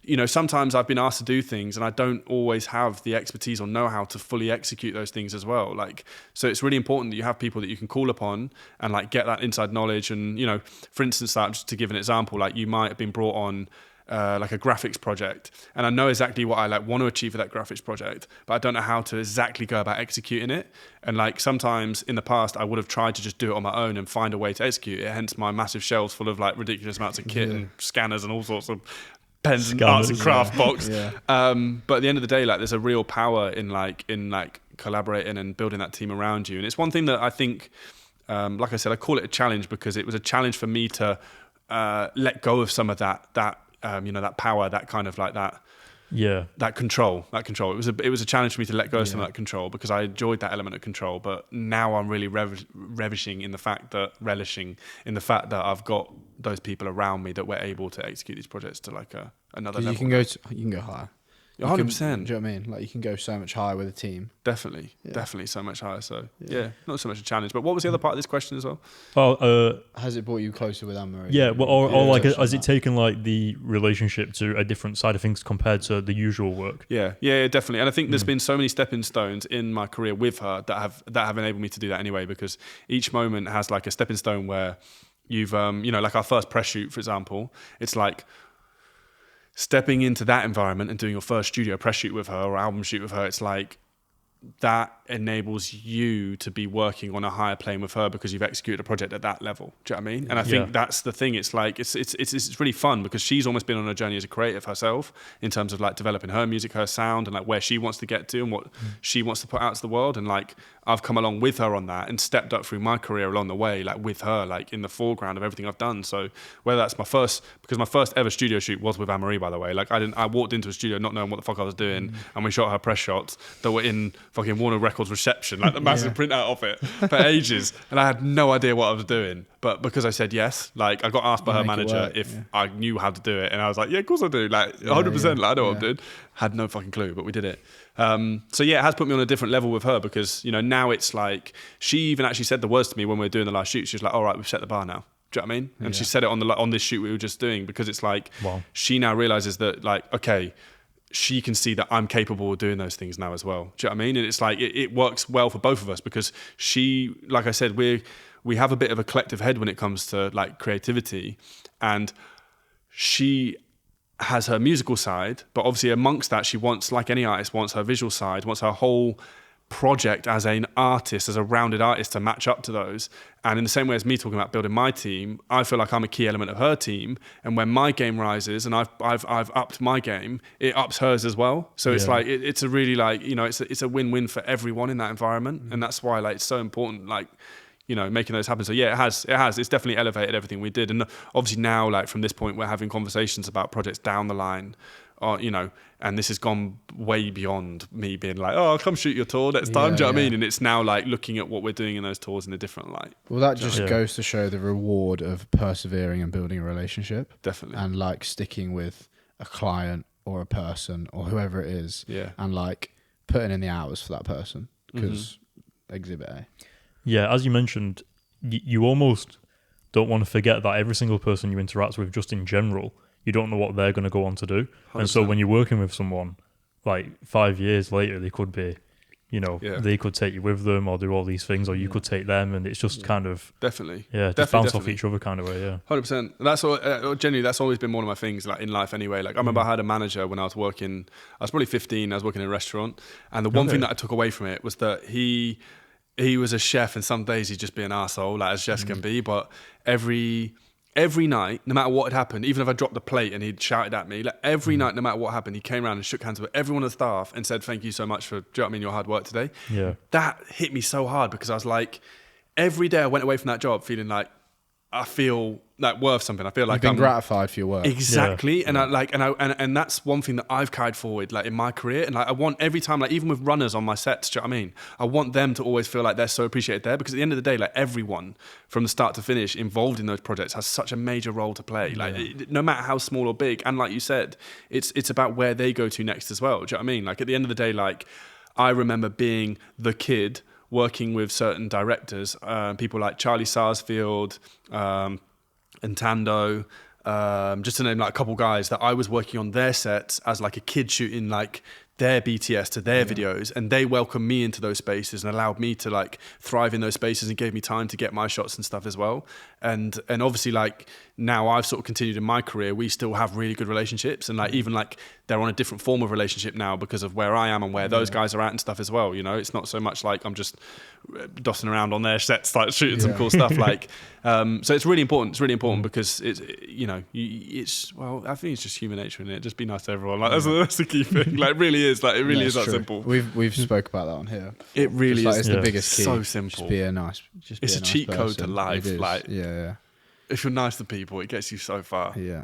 you know, sometimes I've been asked to do things and I don't always have the expertise or know how to fully execute those things as well. Like, so it's really important that you have people that you can call upon and like get that inside knowledge. And, you know, for instance, that, just to give an example, like you might have been brought on like a graphics project, and I know exactly what I like want to achieve for that graphics project, but I don't know how to exactly go about executing it. And like, sometimes in the past I would have tried to just do it on my own and find a way to execute it, hence my massive shelves full of like ridiculous amounts of kit and scanners and all sorts of pens and arts and craft box. But at the end of the day, like, there's a real power in collaborating and building that team around you. And it's one thing that I think, like I said, I call it a challenge because it was a challenge for me to let go of some of that you know, that power, that kind of like that control. It was a challenge for me to let go of some of that control, because I enjoyed that element of control. But now I'm really relishing in the fact that I've got those people around me that we're able to execute these projects to like another level. You can go higher. 100%. Do you know what I mean? Like, you can go so much higher with a team. Definitely so much higher. So not so much a challenge. But what was the other part of this question as well? Has it brought you closer with Anne-Marie? Yeah, or like, has it taken like the relationship to a different side of things compared to the usual work? Yeah, definitely. And I think there's been so many stepping stones in my career with her that have enabled me to do that anyway, because each moment has like a stepping stone where you've you know, like our first press shoot, for example, it's like stepping into that environment and doing your first studio press shoot with her or album shoot with her. It's like, that enables you to be working on a higher plane with her because you've executed a project at that level. Do you know what I mean? And I think that's the thing. It's like, it's really fun because she's almost been on a journey as a creative herself in terms of like developing her music, her sound, and like where she wants to get to and what she wants to put out to the world. And like, I've come along with her on that and stepped up through my career along the way, like with her, like in the foreground of everything I've done. So whether that's because my first ever studio shoot was with Anne-Marie, by the way. Like, I walked into a studio not knowing what the fuck I was doing, and we shot her press shots that were in fucking Warner Records reception, like the massive printout of it for ages, and I had no idea what I was doing. but because I said yes, like I got asked by her manager if I knew how to do it, and I was like, yeah, of course I do, like 100%, like I know what I'm doing. Had no fucking clue, but we did it. So yeah, it has put me on a different level with her, because you know now it's like she even actually said the words to me when we were doing the last shoot. She was like, all right, we've set the bar now. Do you know what I mean? And she said it on this shoot we were just doing, because it's like she now realizes that, like, okay, she can see that I'm capable of doing those things now as well. Do you know what I mean? And it's like it works well for both of us, because she, like I said, we have a bit of a collective head when it comes to like creativity, and she has her musical side, but obviously amongst that she wants, like any artist, wants her visual side, wants her whole project as an artist, as a rounded artist, to match up to those. And in the same way as me talking about building my team, I feel like I'm a key element of her team, and when my game rises and I've upped my game, it ups hers as well. So it's like it's a really, like, you know, it's a win-win for everyone in that environment. And that's why, like, it's so important, like, you know, making those happen. So yeah, it's definitely elevated everything we did. And obviously now, like, from this point, we're having conversations about projects down the line, you know, and this has gone way beyond me being like, oh, I'll come shoot your tour next time. Do you know what I mean? And it's now like looking at what we're doing in those tours in a different light. Well, that just goes to show the reward of persevering and building a relationship. Definitely. And like sticking with a client or a person or whoever it is. Yeah. And like putting in the hours for that person, because Exhibit A. Yeah, as you mentioned, you almost don't want to forget that every single person you interact with, just in general, you don't know what they're going to go on to do. 100%. And so when you're working with someone, like 5 years later, they could be, you know, they could take you with them or do all these things, or you could take them, and it's just kind of... Definitely. Yeah, just bounce off each other kind of way, yeah. 100%. That's all, generally, that's always been one of my things, like, in life anyway. Like, I remember I had a manager when I was working, I was probably 15, I was working in a restaurant, and the one thing that I took away from it was that he was a chef, and some days he'd just be an arsehole, like as chefs can be, but every night, no matter what had happened, even if I dropped a plate and he'd shouted at me, like every night, no matter what happened, he came around and shook hands with everyone on the staff and said, thank you so much for, do you know what I mean, your hard work today. Yeah. That hit me so hard, because I was like, every day I went away from that job feeling like I feel like worth something. I feel like I'm gratified for your work. Exactly. Yeah. And that's one thing that I've carried forward, like, in my career. And like, I want every time, like, even with runners on my sets, do you know what I mean? I want them to always feel like they're so appreciated there, because at the end of the day, like, everyone from the start to finish involved in those projects has such a major role to play. Like, no matter how small or big. And like you said, it's about where they go to next as well. Do you know what I mean? Like, at the end of the day, like, I remember being the kid working with certain directors, people like Charlie Sarsfield, and Tando, just to name like a couple guys, that I was working on their sets as like a kid shooting like their BTS to their videos, and they welcomed me into those spaces and allowed me to like thrive in those spaces and gave me time to get my shots and stuff as well. And obviously, like, now I've sort of continued in my career, we still have really good relationships, and like even like they're on a different form of relationship now because of where I am and where those guys are at and stuff as well. You know, it's not so much like I'm just dossing around on their sets like shooting some cool stuff. Like, so it's really important. It's really important because it's, you know, well, I think it's just human nature in it. Just be nice to everyone. Like that's the key thing. Like, it really is. Like, it really is that simple. We've spoke about that on here. It really is. Like, it's the biggest key. So simple. Just be a nice. It's a cheat code to life. Like, yeah. If you're nice to people, it gets you so far. Yeah.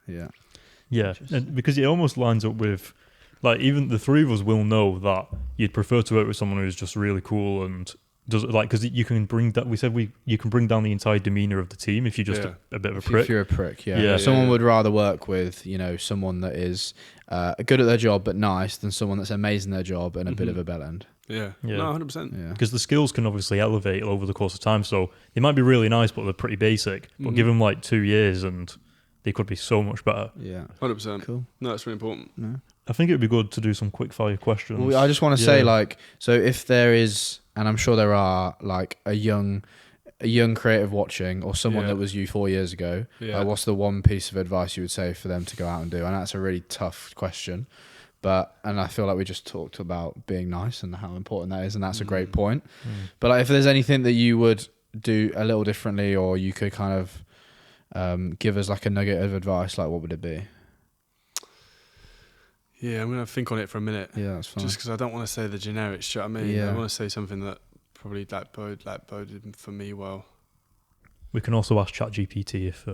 And because it almost lines up with, like, even the three of us will know that you'd prefer to work with someone who's just really cool and does, like, because you can bring that. We said you can bring down the entire demeanor of the team if you're just a bit of a prick. If you're a prick, someone would rather work with, you know, someone that is good at their job but nice than someone that's amazing at their job and a bit of a bellend. Yeah. No, 100%. Yeah. Because the skills can obviously elevate over the course of time. So they might be really nice, but they're pretty basic. But give them like 2 years and they could be so much better. Yeah. 100%. Cool. No, it's really important. No. I think it would be good to do some quick fire questions. Well, I just want to say, like, so if there is, and I'm sure there are, like, a young creative watching, or someone that was you 4 years ago, what's the one piece of advice you would say for them to go out and do? And that's a really tough question. And I feel like we just talked about being nice and how important that is, and that's a great point. But like, if there's anything that you would do a little differently, or you could kind of give us like a nugget of advice, like, what would it be? Yeah, I'm going to think on it for a minute. Yeah, that's fine. Just because I don't want to say the generics, do you know what I mean? Yeah. I want to say something that probably boded for me well. We can also ask ChatGPT if...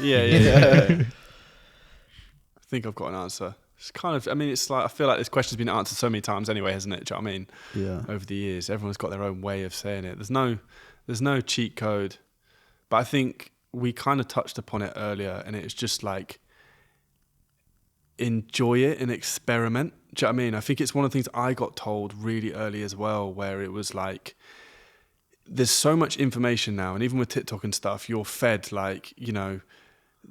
Yeah. I think I've got an answer. It's kind of, I mean, it's like, I feel like this question's been answered so many times anyway, hasn't it? Do you know what I mean? Yeah. Over the years, everyone's got their own way of saying it. There's no cheat code. But I think we kind of touched upon it earlier, and it's just like, enjoy it and experiment. Do you know what I mean? I think it's one of the things I got told really early as well, where it was like, there's so much information now, and even with TikTok and stuff, you're fed like, you know,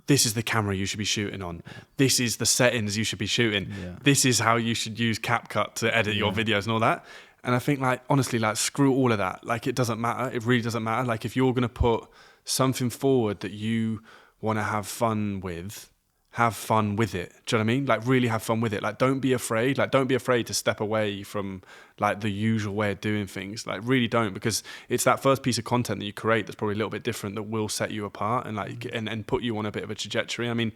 this is the camera you should be shooting on. This is the settings you should be shooting. Yeah. This is how you should use CapCut to edit your videos and all that. And I think, like, honestly, like, screw all of that. Like, it doesn't matter. It really doesn't matter. Like, if you're going to put something forward that you want to have fun with it. Do you know what I mean? Like, really have fun with it. Like, don't be afraid. Like, don't be afraid to step away from, like, the usual way of doing things. Like, really don't, because it's that first piece of content that you create that's probably a little bit different that will set you apart and, like, and put you on a bit of a trajectory. I mean,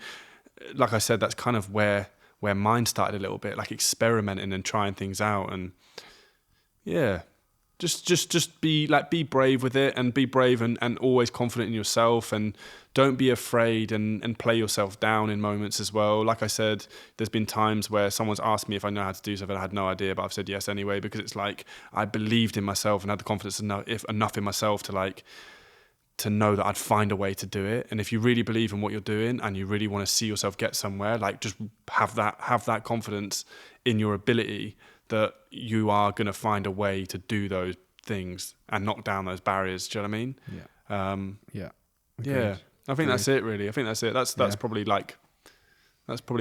like I said, that's kind of where mine started a little bit, like, experimenting and trying things out. And yeah, just be brave with it, and be brave and always confident in yourself, and don't be afraid, and play yourself down in moments as well. Like I said, there's been times where someone's asked me if I know how to do something. I had no idea, but I've said yes anyway, because it's like, I believed in myself and had the confidence enough in myself to know that I'd find a way to do it. And if you really believe in what you're doing and you really want to see yourself get somewhere, like, just have that confidence in your ability that you are going to find a way to do those things and knock down those barriers. Do you know what I mean? Yeah. Yeah. I think that's it, really. I think that's it. That's probably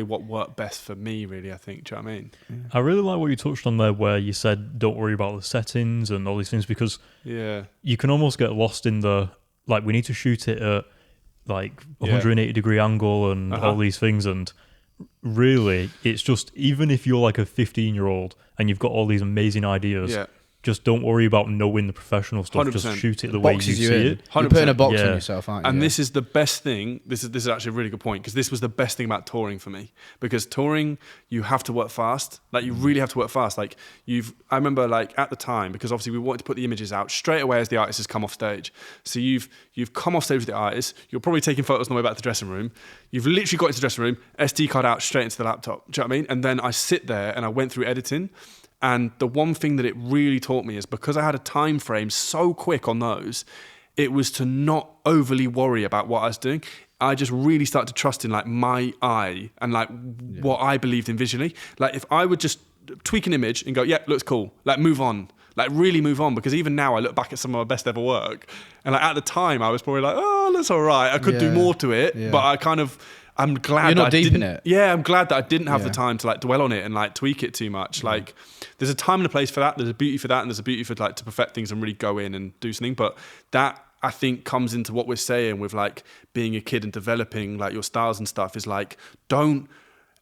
what worked best for me, really, I think. Do you know what I mean? Yeah. I really like what you touched on there, where you said don't worry about the settings and all these things, because you can almost get lost in the, like, we need to shoot it at like 180 degree angle and all these things, and really it's just, even if you're like a 15-year-old and you've got all these amazing ideas, just don't worry about knowing the professional stuff. 100%. Just shoot it the way you see it. 100%. You're putting a box on yourself, aren't you? And this is the best thing. This is actually a really good point, because this was the best thing about touring for me. Because touring, you have to work fast. Like, you really have to work fast. Like, I remember, like, at the time, because obviously we wanted to put the images out straight away as the artist has come off stage. So you've come off stage with the artist. You're probably taking photos on the way back to the dressing room. You've literally got into the dressing room, SD card out straight into the laptop. Do you know what I mean? And then I sit there and I went through editing. And the one thing that it really taught me is, because I had a time frame so quick on those, it was to not overly worry about what I was doing. I just really started to trust in, like, my eye and, like, what I believed in visually. Like, if I would just tweak an image and go, yeah, looks cool, like, move on. Like, really move on. Because even now I look back at some of my best ever work, and, like, at the time I was probably like, oh, that's all right. I could do more to it, but I'm glad you're not that deep in it. Yeah, I'm glad that I didn't have the time to, like, dwell on it and, like, tweak it too much. Like, there's a time and a place for that. There's a beauty for that, and there's a beauty for, like, to perfect things and really go in and do something. But that, I think, comes into what we're saying with, like, being a kid and developing, like, your styles and stuff, is like, don't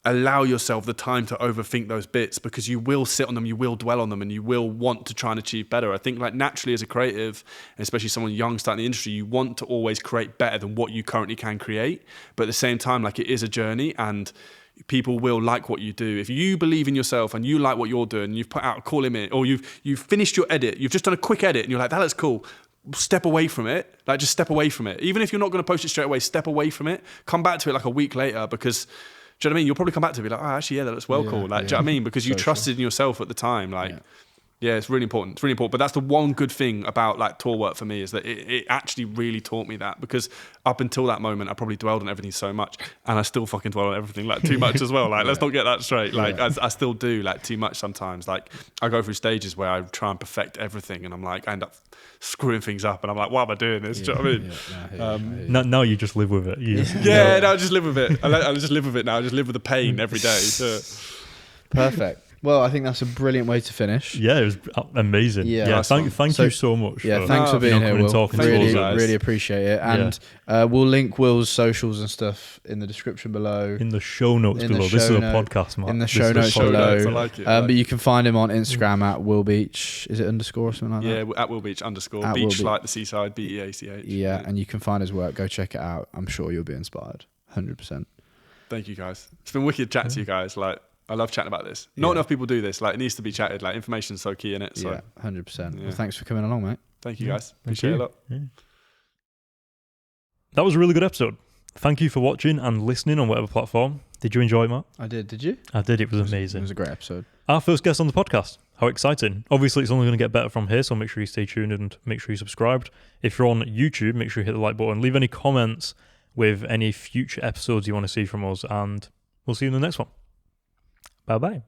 allow yourself the time to overthink those bits, because you will sit on them, you will dwell on them, and you will want to try and achieve better. I think, like, naturally as a creative, and especially someone young starting the industry, you want to always create better than what you currently can create. But at the same time, like, it is a journey, and people will like what you do. If you believe in yourself and you like what you're doing, you've put out a cool image, or you've finished your edit, you've just done a quick edit and you're like, that looks cool, step away from it. Like, just step away from it. Even if you're not going to post it straight away, step away from it. Come back to it like a week later, because, do you know what I mean? You'll probably come back to it and be like, oh, actually, yeah, that looks well cool. Like, do you know what I mean? Because you trusted in yourself at the time. Like, yeah, it's really important. It's really important. But that's the one good thing about, like, tour work for me, is that it actually really taught me that. Because up until that moment, I probably dwelled on everything so much, and I still fucking dwell on everything, like, too much as well. Like, let's not get that straight. Like, I still do, like, too much sometimes. Like, I go through stages where I try and perfect everything, and I'm like, I end up screwing things up, and I'm like, why am I doing this? Do you know what I mean? Now you just live with it. Now I just live with it. I just live with it now. I just live with the pain every day. So. Perfect. Well, I think that's a brilliant way to finish. Yeah, it was amazing. Yeah, thank you so much. Yeah, thanks for being here, Will. Talking really appreciate it. And we'll link Will's socials and stuff in the description below. In the show notes below. This is a podcast, man. In the show notes below. I like it. But you can find him on Instagram at Will Beach. Is it underscore or something like that? Yeah, at Will Beach _. Beach like the seaside, BEACH. Yeah, and you can find his work. Go check it out. I'm sure you'll be inspired. 100%. Thank you, guys. It's been wicked chatting to you guys. Like, I love chatting about this. Not enough people do this. Like, it needs to be chatted. Like, information's so key in it. So. Yeah, 100%. Well, thanks for coming along, mate. Thank you, guys. Appreciate it a lot. Yeah. That was a really good episode. Thank you for watching and listening on whatever platform. Did you enjoy it, Matt? I did. Did you? I did. It was amazing. It was a great episode. Our first guest on the podcast. How exciting. Obviously, it's only going to get better from here, so make sure you stay tuned and make sure you're subscribed. If you're on YouTube, make sure you hit the like button. Leave any comments with any future episodes you want to see from us, and we'll see you in the next one. Bye-bye.